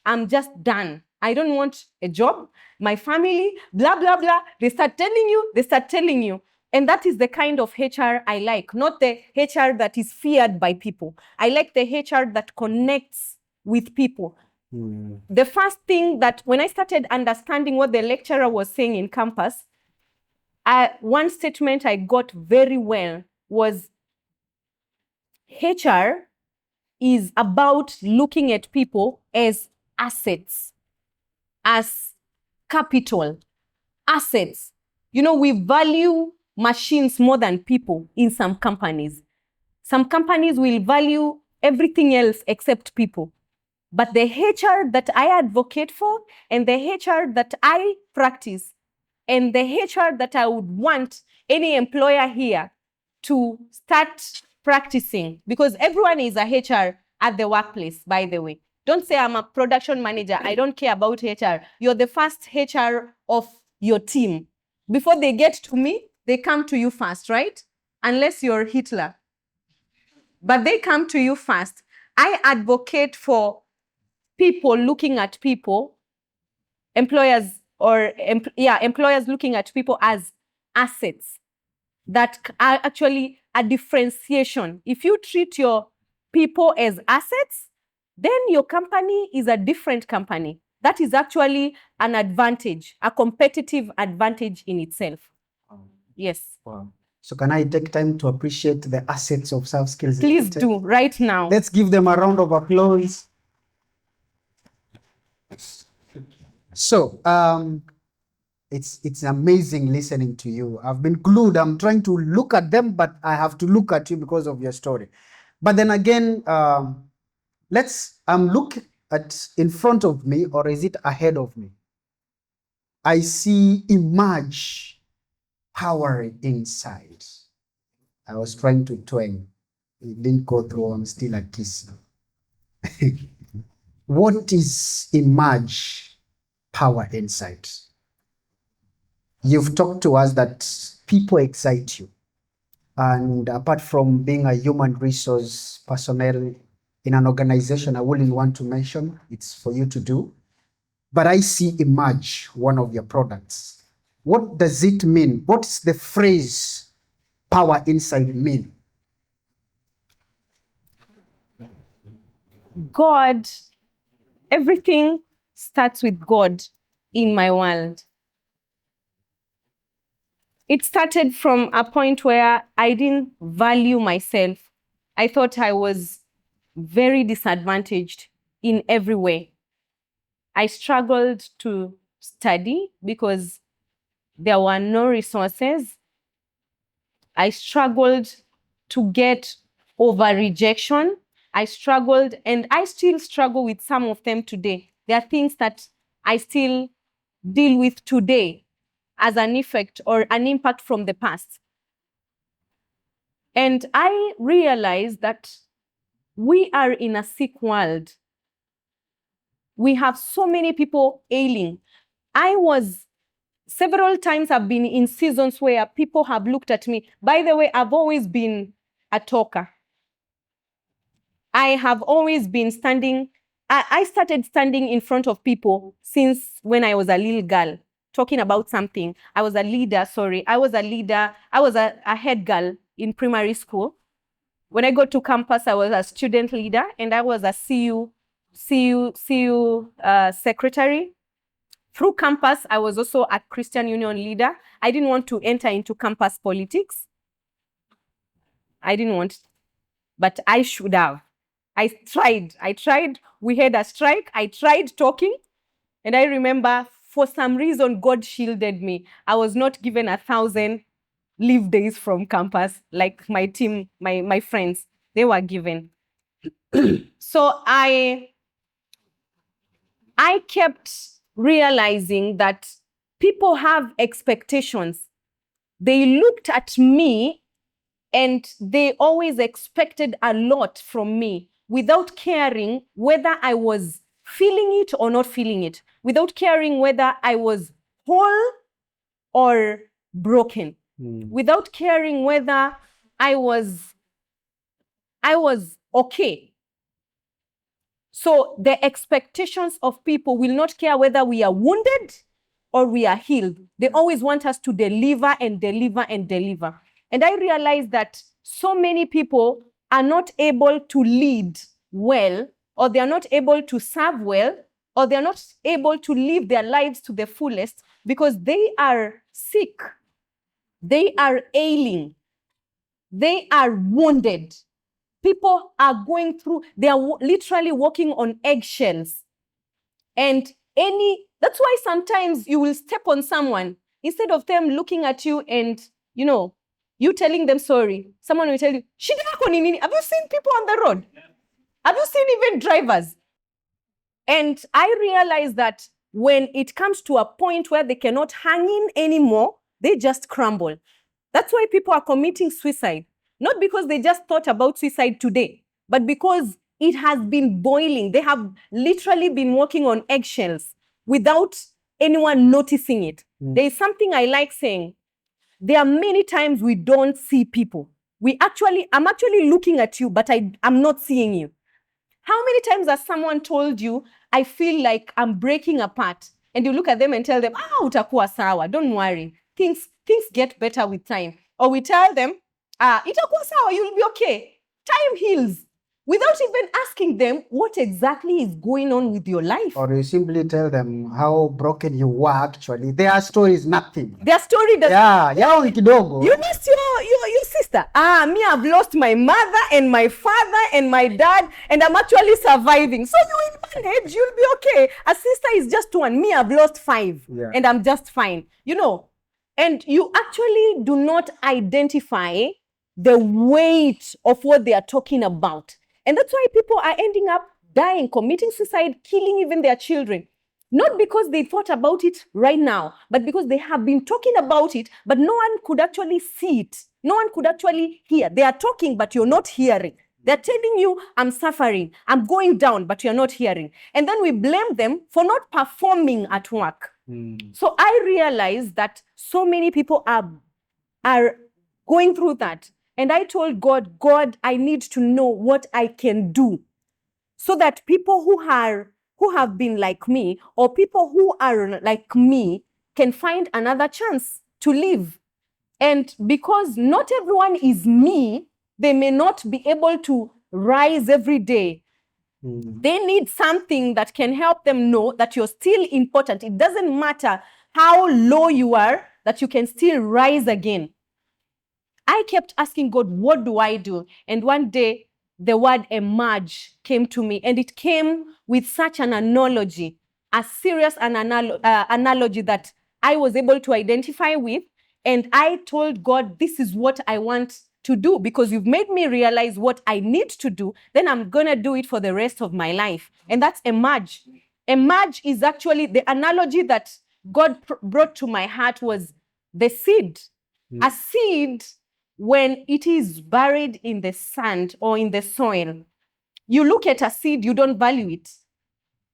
I'm just done. I don't want a job, my family, blah, blah, blah. They start telling you. And that is the kind of HR I like, not the HR that is feared by people. I like the HR that connects with people. The first thing that, when I started understanding what the lecturer was saying in campus, one statement I got very well was, HR is about looking at people as assets, as capital, assets. You know, we value machines more than people in some companies. Some companies will value everything else except people. But the HR that I advocate for, and the HR that I practice, and the HR that I would want any employer here to start practicing, because everyone is a HR at the workplace, by the way. Don't say I'm a production manager, I don't care about HR. You're the first HR of your team. Before they get to me, they come to you first, right? Unless you're Hitler. But they come to you first. I advocate for people looking at people, employers looking at people as assets that are actually a differentiation. If you treat your people as assets, then your company is a different company. That is actually an advantage, a competitive advantage in itself. Yes. Wow. So can I take time to appreciate the assets of Self Skills? Please do, right now. Let's give them a round of applause. So, it's amazing listening to you. I've been glued. I'm trying to look at them, but I have to look at you because of your story. But then again, look at in front of me, or is it ahead of me? I see emerge power inside. I was trying to twang. It didn't go through. I'm still a kiss. What is emerge power inside? You've talked to us that people excite you. And apart from being a human resource personnel in an organization I wouldn't want to mention, it's for you to do. But I see emerge, one of your products. What does it mean? What's the phrase power inside mean? God, everything starts with God in my world. It started from a point where I didn't value myself. I thought I was very disadvantaged in every way. I struggled to study because there were no resources. I struggled to get over rejection. I struggled, and I still struggle with some of them today. There are things that I still deal with today as an effect or an impact from the past. And I realized that we are in a sick world. We have so many people ailing. Several times I've been in seasons where people have looked at me. By the way, I've always been a talker. I have always been standing. I started standing in front of people since when I was a little girl, talking about something. I was a leader. I was a head girl in primary school. When I got to campus, I was a student leader, and I was a CU secretary. Through campus, I was also a Christian Union leader. I didn't want to enter into campus politics. I didn't want, but I should have. I tried. We had a strike. I tried talking. And I remember for some reason, God shielded me. I was not given 1,000 leave days from campus like my team, my friends, they were given. So I kept realizing that people have expectations. They looked at me and they always expected a lot from me without caring whether I was feeling it or not feeling it, without caring whether I was whole or broken, without caring whether I was okay. So the expectations of people will not care whether we are wounded or we are healed. They always want us to deliver and deliver and deliver. And I realized that so many people are not able to lead well, or they are not able to serve well, or they are not able to live their lives to the fullest because they are sick, they are ailing, they are wounded. People are going through, they are literally walking on eggshells. And that's why sometimes you will step on someone, instead of them looking at you and, you telling them sorry, someone will tell you, shida yako ni nini? Have you seen people on the road? Have you seen even drivers? And I realize that when it comes to a point where they cannot hang in anymore, they just crumble. That's why people are committing suicide. Not because they just thought about suicide today, but because it has been boiling. They have literally been walking on eggshells without anyone noticing it. There is something I like saying. There are many times we don't see people. I'm actually looking at you, but I'm not seeing you. How many times has someone told you, I feel like I'm breaking apart? And you look at them and tell them, utakuwa sawa, don't worry. Things get better with time. Or we tell them, itakuwa sawa, you'll be okay. Time heals. Without even asking them what exactly is going on with your life. Or you simply tell them how broken you were actually. Their story is nothing. Their story does. Yeah, yao ni kidogo. You missed your sister. Me, I've lost my mother and my father and my dad, and I'm actually surviving. So you will manage, you'll be okay. A sister is just one. Me, I've lost 5, and I'm just fine. And you actually do not identify the weight of what they are talking about. And that's why people are ending up dying, committing suicide, killing even their children. Not because they thought about it right now, but because they have been talking about it, but no one could actually see it. No one could actually hear. They are talking, but you're not hearing. They're telling you, I'm suffering, I'm going down, but you're not hearing. And then we blame them for not performing at work. So I realized that so many people are going through that. And I told God, I need to know what I can do so that people who have been like me, or people who are like me, can find another chance to live. And because not everyone is me, they may not be able to rise every day. They need something that can help them know that you're still important. It doesn't matter how low you are, that you can still rise again. I kept asking God, what do I do? And one day, the word emerge came to me, and it came with such an analogy, a serious analogy that I was able to identify with. And I told God, this is what I want to do, because you've made me realize what I need to do. Then I'm going to do it for the rest of my life. And that's emerge. Emerge is actually the analogy that God brought to my heart was the seed. A seed, when it is buried in the sand or in the soil, you look at a seed, you don't value it.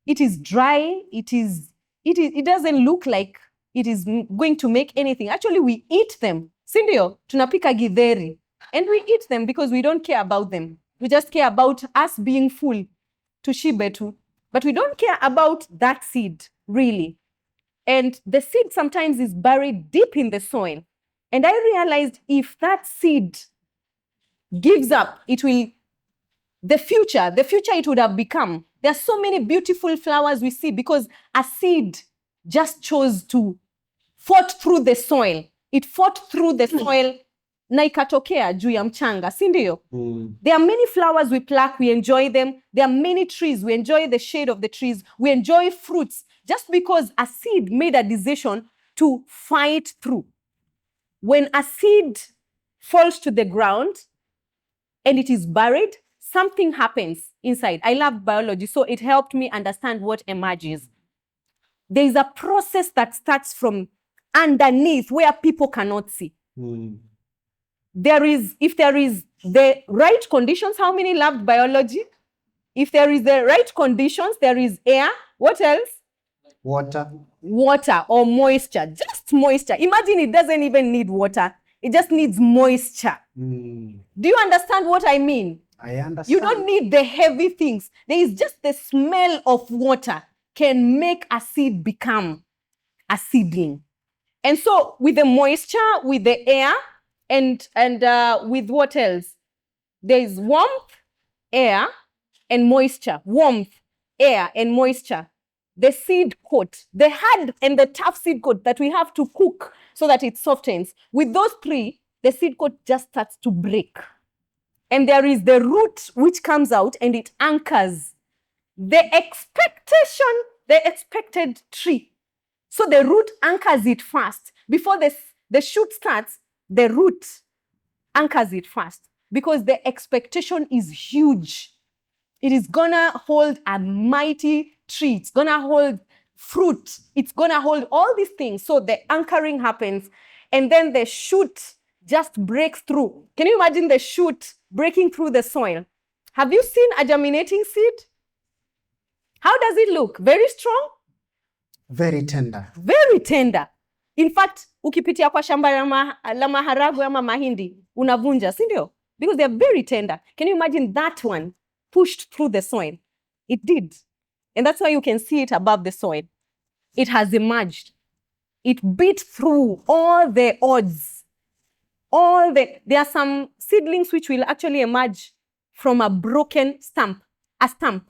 It is dry. It doesn't look like it is going to make anything. Actually, we eat them. Sindio, tunapika githeri. And we eat them because we don't care about them. We just care about us being full to shibetu. But we don't care about that seed, really. And the seed sometimes is buried deep in the soil. And I realized if that seed gives up, it will, the future it would have become. There are so many beautiful flowers we see because a seed just chose to fought through the soil. It fought through the soil na ikatokea juu ya mchanga, si ndio? There are many flowers we pluck, we enjoy them. There are many trees, we enjoy the shade of the trees. We enjoy fruits just because a seed made a decision to fight through. When a seed falls to the ground and it is buried, something happens inside. I love biology, so it helped me understand what emerges. There is a process that starts from underneath where people cannot see. If there is the right conditions, how many loved biology? If there is the right conditions, there is air. What else? Water or moisture, just moisture. Imagine it doesn't even need water. It just needs moisture. Do you understand what I mean? I understand. You don't need the heavy things. There is just the smell of water can make a seed become a seedling. And so with the moisture, with the air, and with what else? There is warmth, air, and moisture. Warmth, air, and moisture. The seed coat, the hard and the tough seed coat that we have to cook so that it softens. With those three, the seed coat just starts to break. And there is the root which comes out and it anchors the expected tree. So the root anchors it first. Before the shoot starts, the root anchors it first because the expectation is huge. It is gonna hold a mighty tree. It's gonna hold fruit. It's gonna hold all these things. So the anchoring happens and then the shoot just breaks through. Can you imagine the shoot breaking through the soil? Have you seen a germinating seed? How does it look? Very strong? Very tender. Very tender. In fact, ukipitia kwa shamba la maharagwe ama mahindi, unavunja, si ndio? Because they are very tender. Can you imagine that one pushed through the soil? It did. And that's why you can see it above the soil. It has emerged. It beat through all the odds. There are some seedlings which will actually emerge from a broken stump, a stump.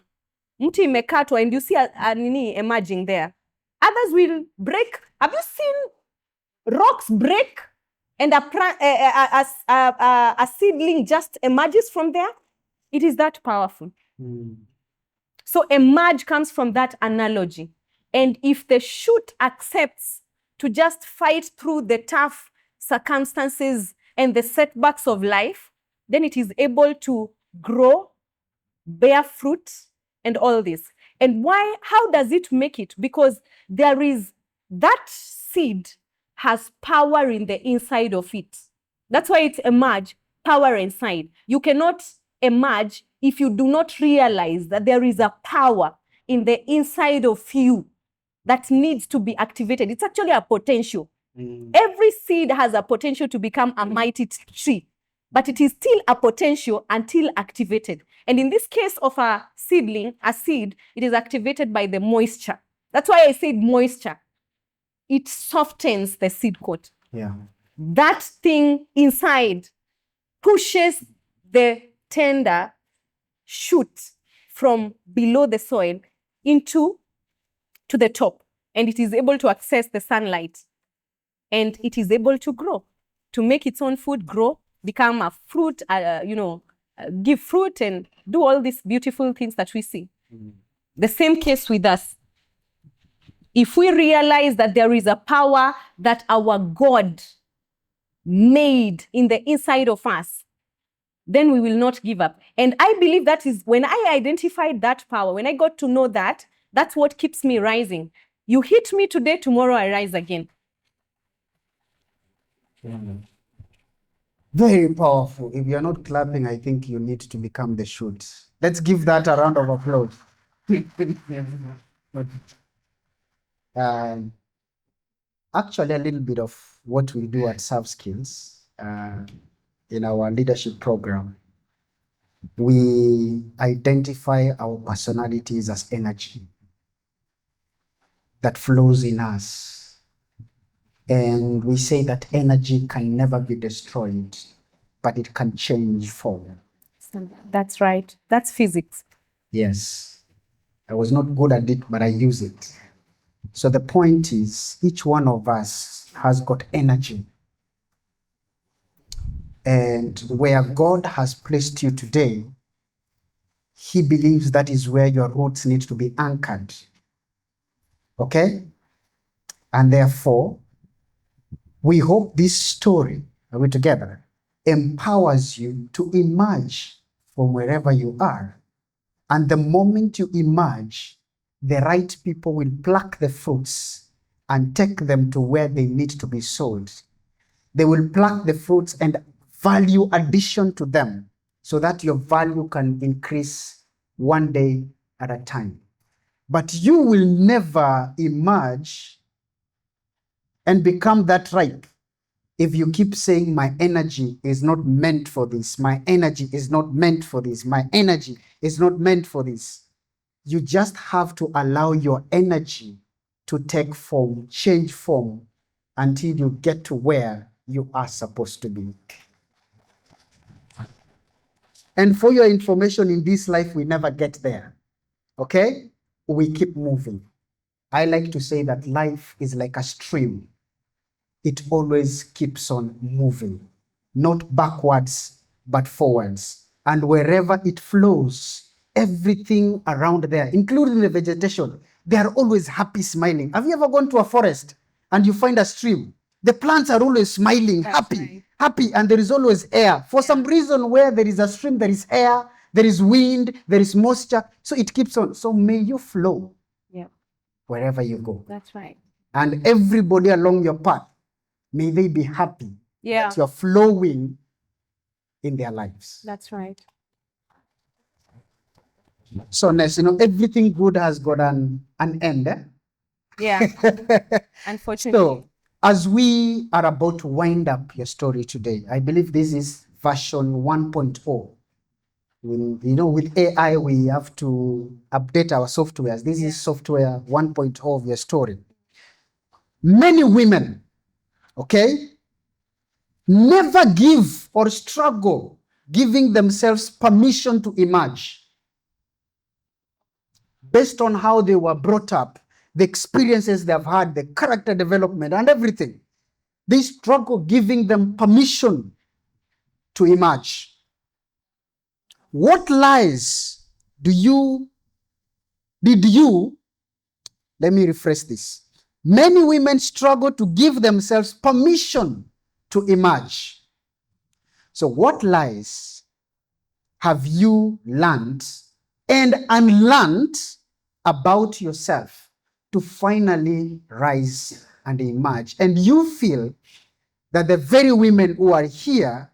Mti imekatwa and you see a nini emerging there. Others will break. Have you seen rocks break and a seedling just emerges from there? It is that powerful. So emerge comes from that analogy. And if the shoot accepts to just fight through the tough circumstances and the setbacks of life, then it is able to grow, bear fruit, and all this. And how does it make it? Because there is, that seed has power in the inside of it. That's why it's emerge, power inside. You cannot emerge if you do not realize that there is a power in the inside of you that needs to be activated. It's actually a potential. Every seed has a potential to become a mighty tree, but it is still a potential until activated. And in this case of a seedling, a seed, it is activated by the moisture. That's why I said moisture. It softens the seed coat. Yeah. That thing inside pushes the tender shoot from below the soil to the top, and it is able to access the sunlight. and it is able to grow, to make its own food grow, become a fruit, give fruit and do all these beautiful things that we see. The same case with us. If we realize that there is a power that our God made in the inside of us, then we will not give up. And I believe that is when I identified that power, when I got to know that, that's what keeps me rising. You hit me today, tomorrow I rise again. Very powerful. If you're not clapping, I think you need to become the shoot. Let's give that a round of applause. Actually, a little bit of what we do at Serve Skills in our leadership program. We identify our personalities as energy that flows in us. And we say that energy can never be destroyed, but it can change form. That's right. That's physics. Yes. I was not good at it, but I use it. So the point is, each one of us has got energy. And where God has placed you today, He believes that is where your roots need to be anchored. Okay? And therefore, we hope this story, are we together, empowers you to emerge from wherever you are. And the moment you emerge, the right people will pluck the fruits and take them to where they need to be sold. They will pluck the fruits and value addition to them so that your value can increase one day at a time. But you will never emerge and become that ripe if you keep saying, my energy is not meant for this, my energy is not meant for this, my energy is not meant for this. You just have to allow your energy to take form, change form, until you get to where you are supposed to be. And for your information, in this life, we never get there. Okay? We keep moving. I like to say that life is like a stream. It always keeps on moving, not backwards, but forwards. And wherever it flows, everything around there, including the vegetation, they are always happy, smiling. Have you ever gone to a forest and you find a stream? The plants are always smiling, happy, happy, and there is always air. For some reason, where there is a stream, there is air, there is wind, there is moisture. So it keeps on. So may you flow wherever you go. That's right. And everybody along your path, may they be happy that you're flowing in their lives. That's right. So, Ness, everything good has got an end. Yeah. Unfortunately. So, as we are about to wind up your story today, I believe this is version 1.0. With AI, we have to update our softwares. This is software 1.0 of your story. Many women, okay, never give or struggle giving themselves permission to emerge based on how they were brought up, the experiences they've had, the character development and everything. They struggle giving them permission to emerge. What lies let me rephrase this. Many women struggle to give themselves permission to emerge. So what lies have you learned and unlearned about yourself to finally rise and emerge? And you feel that the very women who are here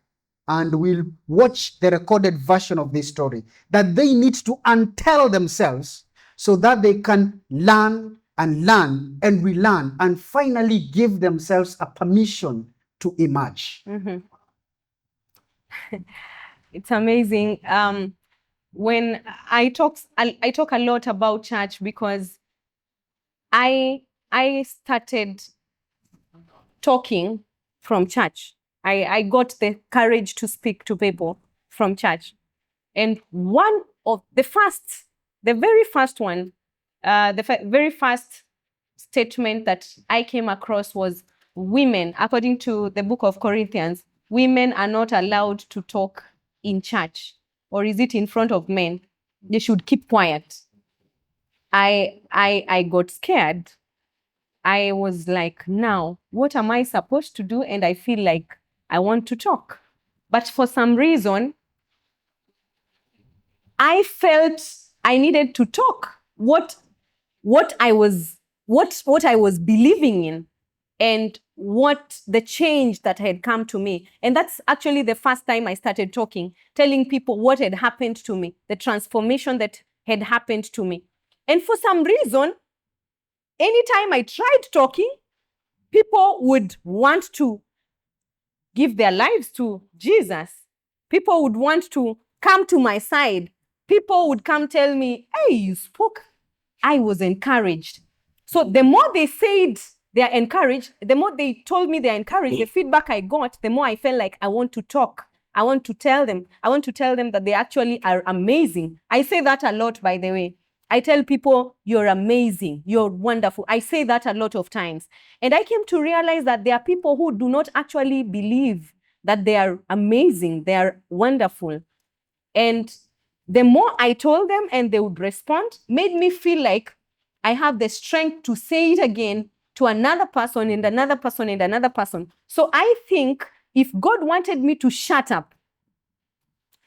and will watch the recorded version of this story, that they need to untell themselves so that they can learn and relearn and finally give themselves a permission to emerge. Mm-hmm. It's amazing. When I talk a lot about church because I started talking from church. I got the courage to speak to people from church. And one of the very first one, very first statement that I came across was, women, according to the book of Corinthians, women are not allowed to talk in church, or is it in front of men? They should keep quiet. I got scared. I was like, now, what am I supposed to do? And I feel like I want to talk. But for some reason, I felt I needed to talk what I was believing in, and what the change that had come to me. And that's actually the first time I started talking, telling people what had happened to me, the transformation that had happened to me. And for some reason, anytime I tried talking, people would want to give their lives to Jesus. People would want to come to my side. People would come tell me, hey, you spoke. I was encouraged. So the more they said they're encouraged, the more they told me they're encouraged, the feedback I got, the more I felt like I want to talk. I want to tell them that they actually are amazing. I say that a lot, by the way. I tell people, you're amazing, you're wonderful. I say that a lot of times. And I came to realize that there are people who do not actually believe that they are amazing, they are wonderful. And the more I told them and they would respond, made me feel like I have the strength to say it again to another person and another person and another person. So I think if God wanted me to shut up,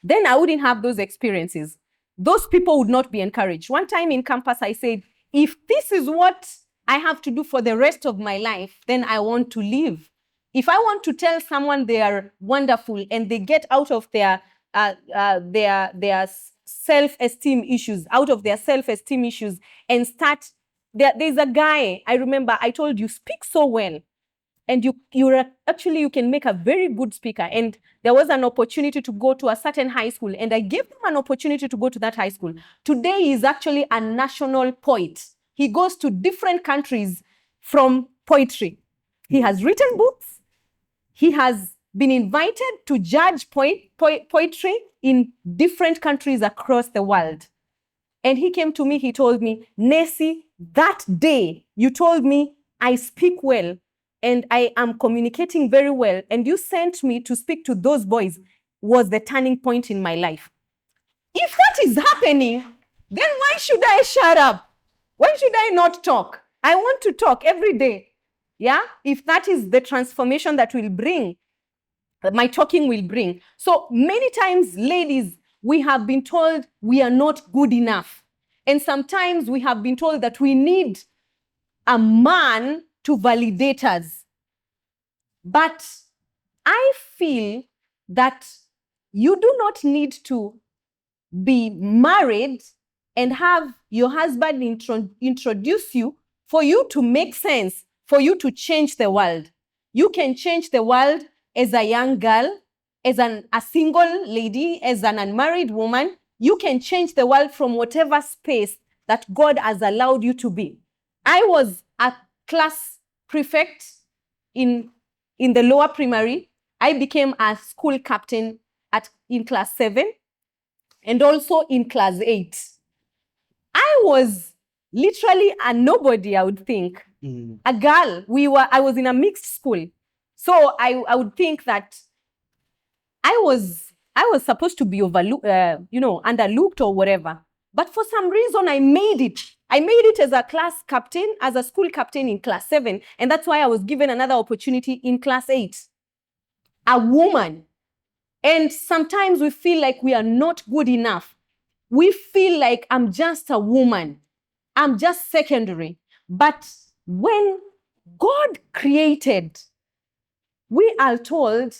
then I wouldn't have those experiences. Those people would not be encouraged. One time in campus, I said, if this is what I have to do for the rest of my life, then I want to live. If I want to tell someone they are wonderful and they get out of their self-esteem issues, and start, there's a guy, I remember I told you, speak so well. And you can make a very good speaker. And there was an opportunity to go to a certain high school, and I gave him an opportunity to go to that high school. Today, he's actually a national poet. He goes to different countries from poetry. He has written books. He has been invited to judge poetry in different countries across the world. And he came to me, he told me, Nessy, that day you told me I speak well and I am communicating very well, and you sent me to speak to those boys, was the turning point in my life. If that is happening, then why should I shut up? Why should I not talk? I want to talk every day. Yeah? If that is the transformation that will bring, my talking will bring. So many times, ladies, we have been told we are not good enough. And sometimes we have been told that we need a man to validate us. But I feel that you do not need to be married and have your husband introduce you for you to make sense, for you to change the world. You can change the world as a young girl, as a single lady, as an unmarried woman. You can change the world from whatever space that God has allowed you to be. I was a class prefect in the lower primary. I became a school captain in class 7 and also in class 8. I was literally a nobody, I would think. A girl. I was in a mixed school. So I would think that I was supposed to be underlooked or whatever. But for some reason, I made it. I made it as a class captain, as a school captain in class 7. And that's why I was given another opportunity in class 8. A woman. And sometimes we feel like we are not good enough. We feel like I'm just a woman. I'm just secondary. But when God created, we are told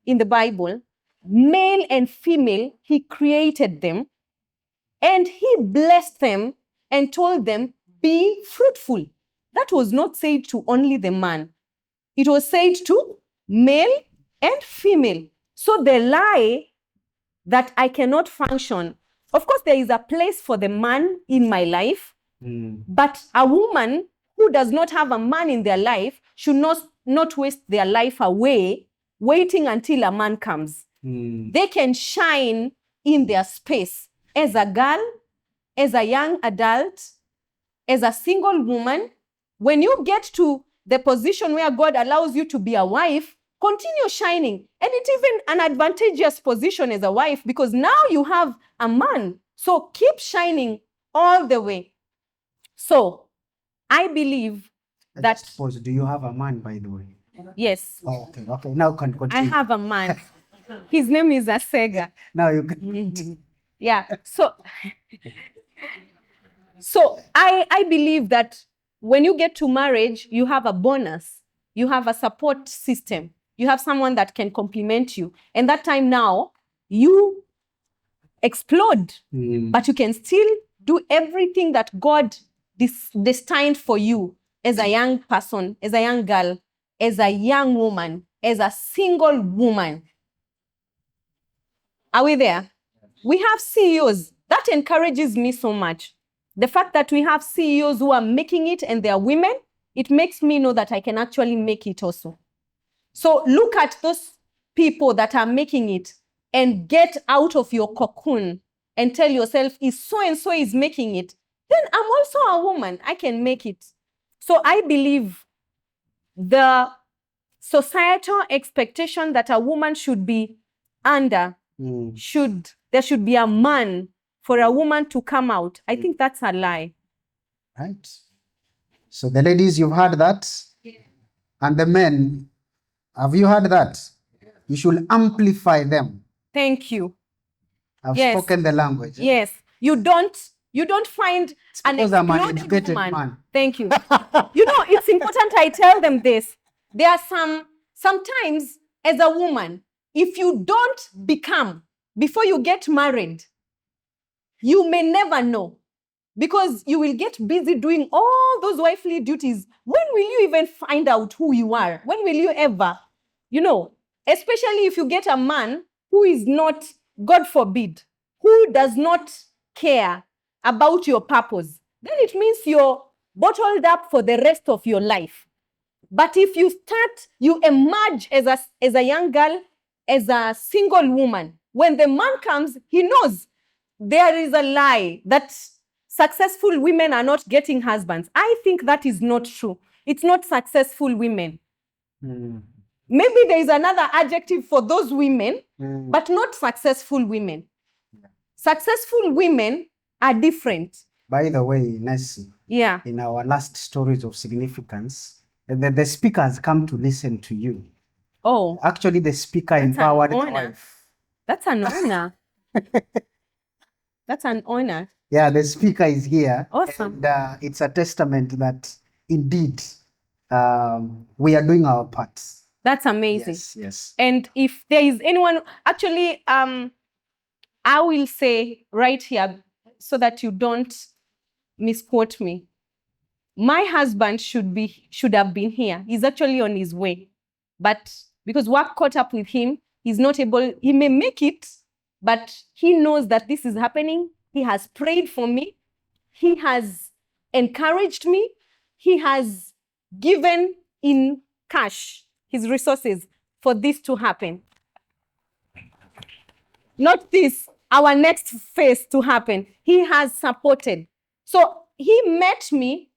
in the Bible, male and female, he created them. And he blessed them and told them, be fruitful. That was not said to only the man. It was said to male and female. So the lie that I cannot function, of course, there is a place for the man in my life, but a woman who does not have a man in their life should not waste their life away waiting until a man comes. They can shine in their space. As a girl, as a young adult, as a single woman, when you get to the position where God allows you to be a wife, continue shining. And it's even an advantageous position as a wife because now you have a man. So keep shining all the way. So I believe that... Suppose, do you have a man, by the way? Yes. Oh, okay. Okay. Now can I continue. have a man. His name is Asega. Now you can. Yeah. So I believe that when you get to marriage, you have a bonus. You have a support system. You have someone that can complement you. And that time now, you explode, but you can still do everything that God destined for you as a young person, as a young girl, as a young woman, as a single woman. Are we there? We have CEOs. That encourages me so much. The fact that we have CEOs who are making it and they are women, it makes me know that I can actually make it also. So look at those people that are making it and get out of your cocoon and tell yourself, if so-and-so is making it, then I'm also a woman. I can make it. So I believe the societal expectation that a woman should be under, there should be a man for a woman to come out. I think that's a lie. Right. So the ladies, you've heard that. Yeah. And the men, have you heard that? Yeah. You should amplify them. Thank you. I've spoken the language. Yes. You don't find an exploding woman. Man. Thank you. You know, it's important I tell them this. There are sometimes as a woman, if you don't become, before you get married, you may never know because you will get busy doing all those wifely duties. When will you even find out who you are? When will you ever, especially if you get a man who is not, God forbid, who does not care about your purpose, then it means you're bottled up for the rest of your life. But if you emerge as a young girl, as a single woman, when the man comes, he knows there is a lie that successful women are not getting husbands. I think that is not true. It's not successful women. Maybe there is another adjective for those women, but not successful women. Successful women are different. By the way, Nessy, in our last stories of significance, the speakers come to listen to you. Oh. Actually, the speaker empowered the wife. That's an honor. That's an honor. Yeah, the speaker is here. Awesome. And it's a testament that indeed we are doing our parts. That's amazing. Yes. And if there is anyone, actually, I will say right here so that you don't misquote me. My husband should have been here. He's actually on his way. But because work caught up with him, he's not able, he may make it, but he knows that this is happening. He has prayed for me. He has encouraged me. He has given in cash his resources for this to happen. Not this, our next phase to happen. He has supported. So he met me,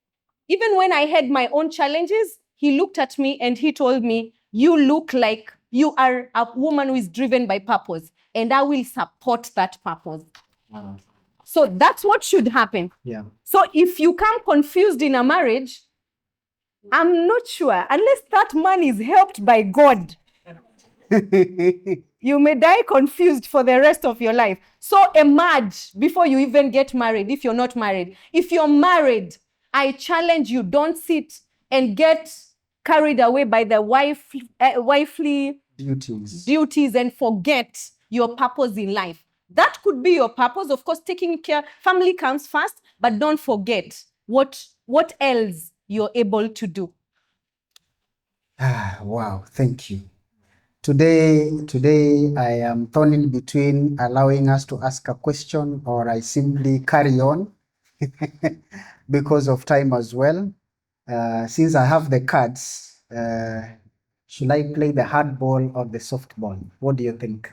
even when I had my own challenges, he looked at me and he told me, you look like you are a woman who is driven by purpose, and I will support that purpose. So that's what should happen. Yeah. So if you come confused in a marriage, I'm not sure, unless that man is helped by God, you may die confused for the rest of your life. So emerge before you even get married, if you're not married. If you're married, I challenge you, don't sit and get carried away by the wifely duties and forget your purpose in life. That could be your purpose. Of course, taking care, family comes first, but don't forget what else you're able to do. Wow, thank you. Today I am torn in between allowing us to ask a question or I simply carry on because of time as well. Since I have the cards, should I play the hard ball or the soft ball? What do you think?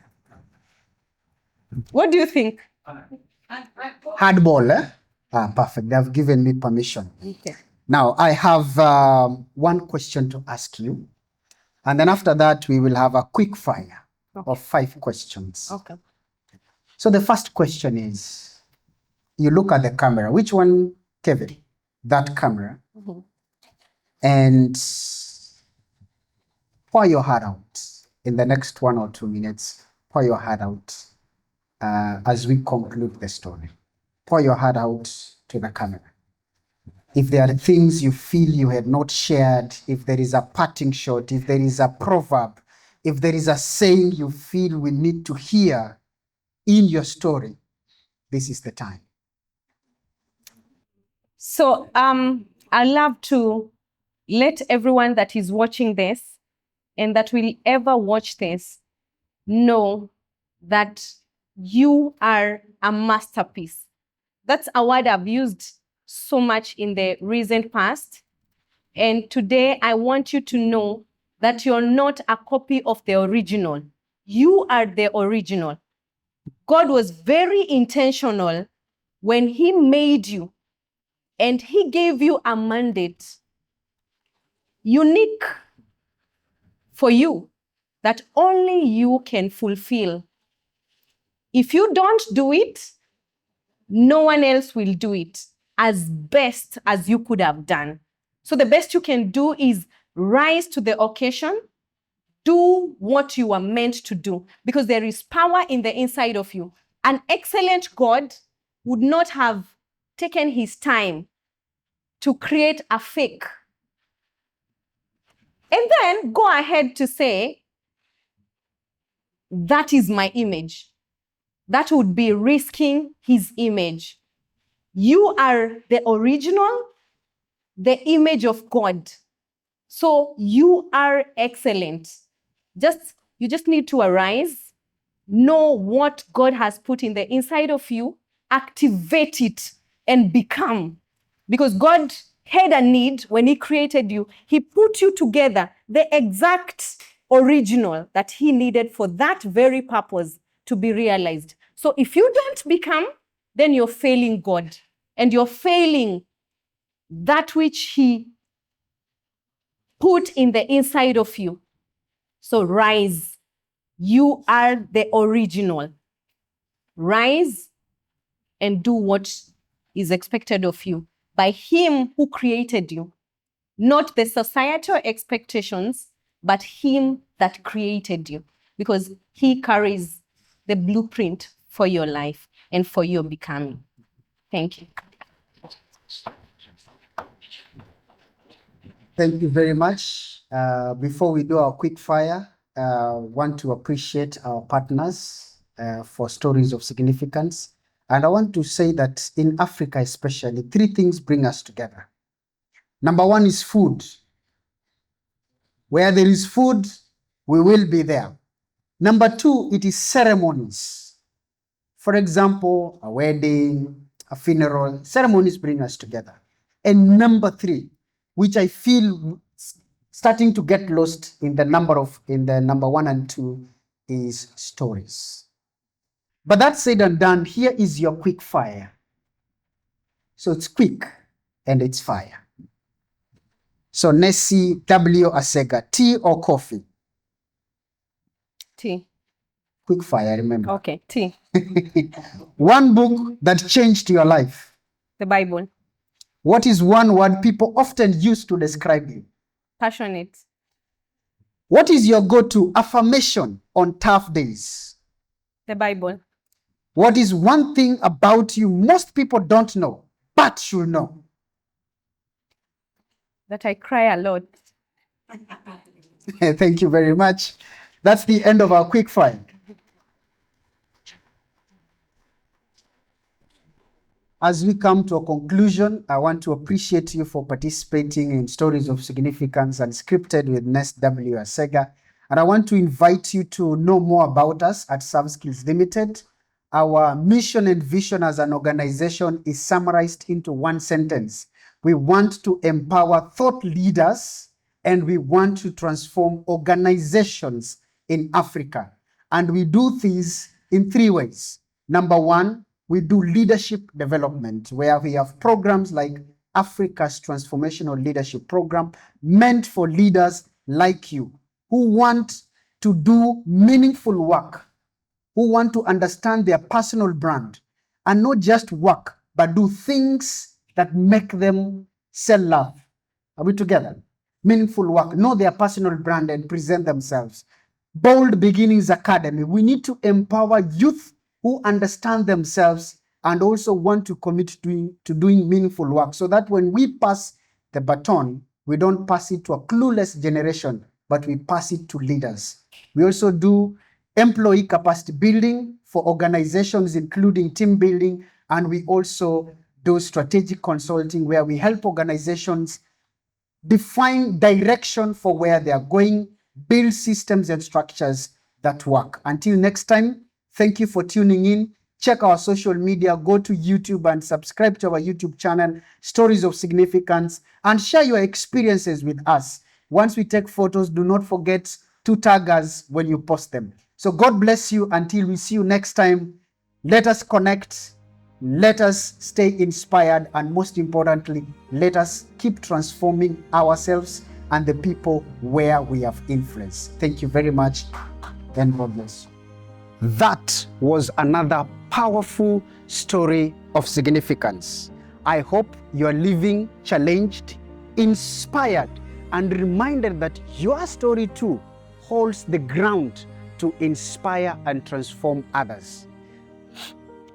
What do you think? Hard ball, eh? Perfect. They have given me permission. Okay. Now, I have one question to ask you. And then after that, we will have a quick fire of 5 questions. Okay. So the first question is, you look at the camera. Which one, Kevin? That camera. Mhm. And pour your heart out in the next 1 or 2 minutes. Pour your heart out as we conclude the story. Pour your heart out to the camera. If there are things you feel you had not shared, if there is a parting shot, if there is a proverb, if there is a saying you feel we need to hear in your story, this is the time. So I love to let everyone that is watching this and that will ever watch this know that you are a masterpiece. That's a word I've used so much in the recent past. And today I want you to know that you're not a copy of the original. You are the original. God was very intentional when He made you and He gave you a mandate unique for you that only you can fulfill. If you don't do it, no one else will do it as best as you could have done. So the best you can do is rise to the occasion, do what you are meant to do, because there is power in the inside of you. An excellent God would not have taken His time to create a fake and then go ahead to say, that is my image. That would be risking His image. You are the original, the image of God. So you are excellent. You just need to arise, know what God has put in the inside of you, activate it, and become. Because God had a need when He created you. He put you together, the exact original that He needed for that very purpose to be realized. So if you don't become, then you're failing God. And you're failing that which He put in the inside of you. So rise. You are the original. Rise and do what is expected of you by Him who created you. Not the societal expectations, but Him that created you. Because He carries the blueprint for your life and for your becoming. Thank you. Thank you very much. Before we do our quick fire, want to appreciate our partners for stories of significance. And I want to say that in Africa especially, 3 things bring us together. Number 1 is food. Where there is food, we will be there. Number 2, it is ceremonies. For example, a wedding, a funeral, ceremonies bring us together. And number 3, which I feel starting to get lost in the number 1 and 2, is stories. But that said and done, here is your quick fire. So it's quick and it's fire. So Nessy W, Asega, tea or coffee? Tea. Quick fire, remember. Okay, tea. One book that changed your life. The Bible. What is one word people often use to describe you? Passionate. What is your go-to affirmation on tough days? The Bible. What is one thing about you most people don't know, but should know? That I cry a lot. Thank you very much. That's the end of our quick fire. As we come to a conclusion, I want to appreciate you for participating in Stories of Significance Unscripted with Nessy W, Asega. And I want to invite you to know more about us at ServSkills Limited. Our mission and vision as an organization is summarized into one sentence. We want to empower thought leaders and we want to transform organizations in Africa. And we do these in 3 ways. Number 1, we do leadership development, where we have programs like Africa's transformational leadership program meant for leaders like you who want to do meaningful work, who want to understand their personal brand and not just work, but do things that make them sell love. Are we together? Meaningful work, know their personal brand and present themselves. Bold Beginnings Academy. We need to empower youth who understand themselves and also want to commit to doing meaningful work, so that when we pass the baton, we don't pass it to a clueless generation, but we pass it to leaders. We also do employee capacity building for organizations, including team building, and we also do strategic consulting, where we help organizations define direction for where they are going, build systems and structures that work. Until next time, thank you for tuning in. Check our social media, go to YouTube and subscribe to our YouTube channel, Stories of Significance, and share your experiences with us. Once we take photos, do not forget to tag us when you post them. So God bless you until we see you next time. Let us connect. Let us stay inspired, and most importantly, let us keep transforming ourselves and the people where we have influence. Thank you very much, and God bless you. That was another powerful story of significance. I hope you are living challenged, inspired, and reminded that your story too holds the ground to inspire and transform others.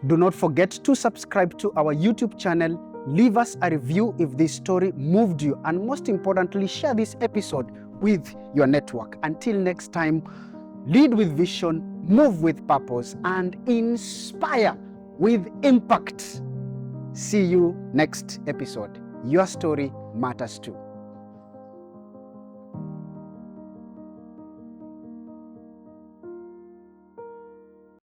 Do not forget to subscribe to our YouTube channel. Leave us a review if this story moved you, and most importantly, share this episode with your network. Until next time, lead with vision, move with purpose, and inspire with impact. See you next episode. Your story matters too.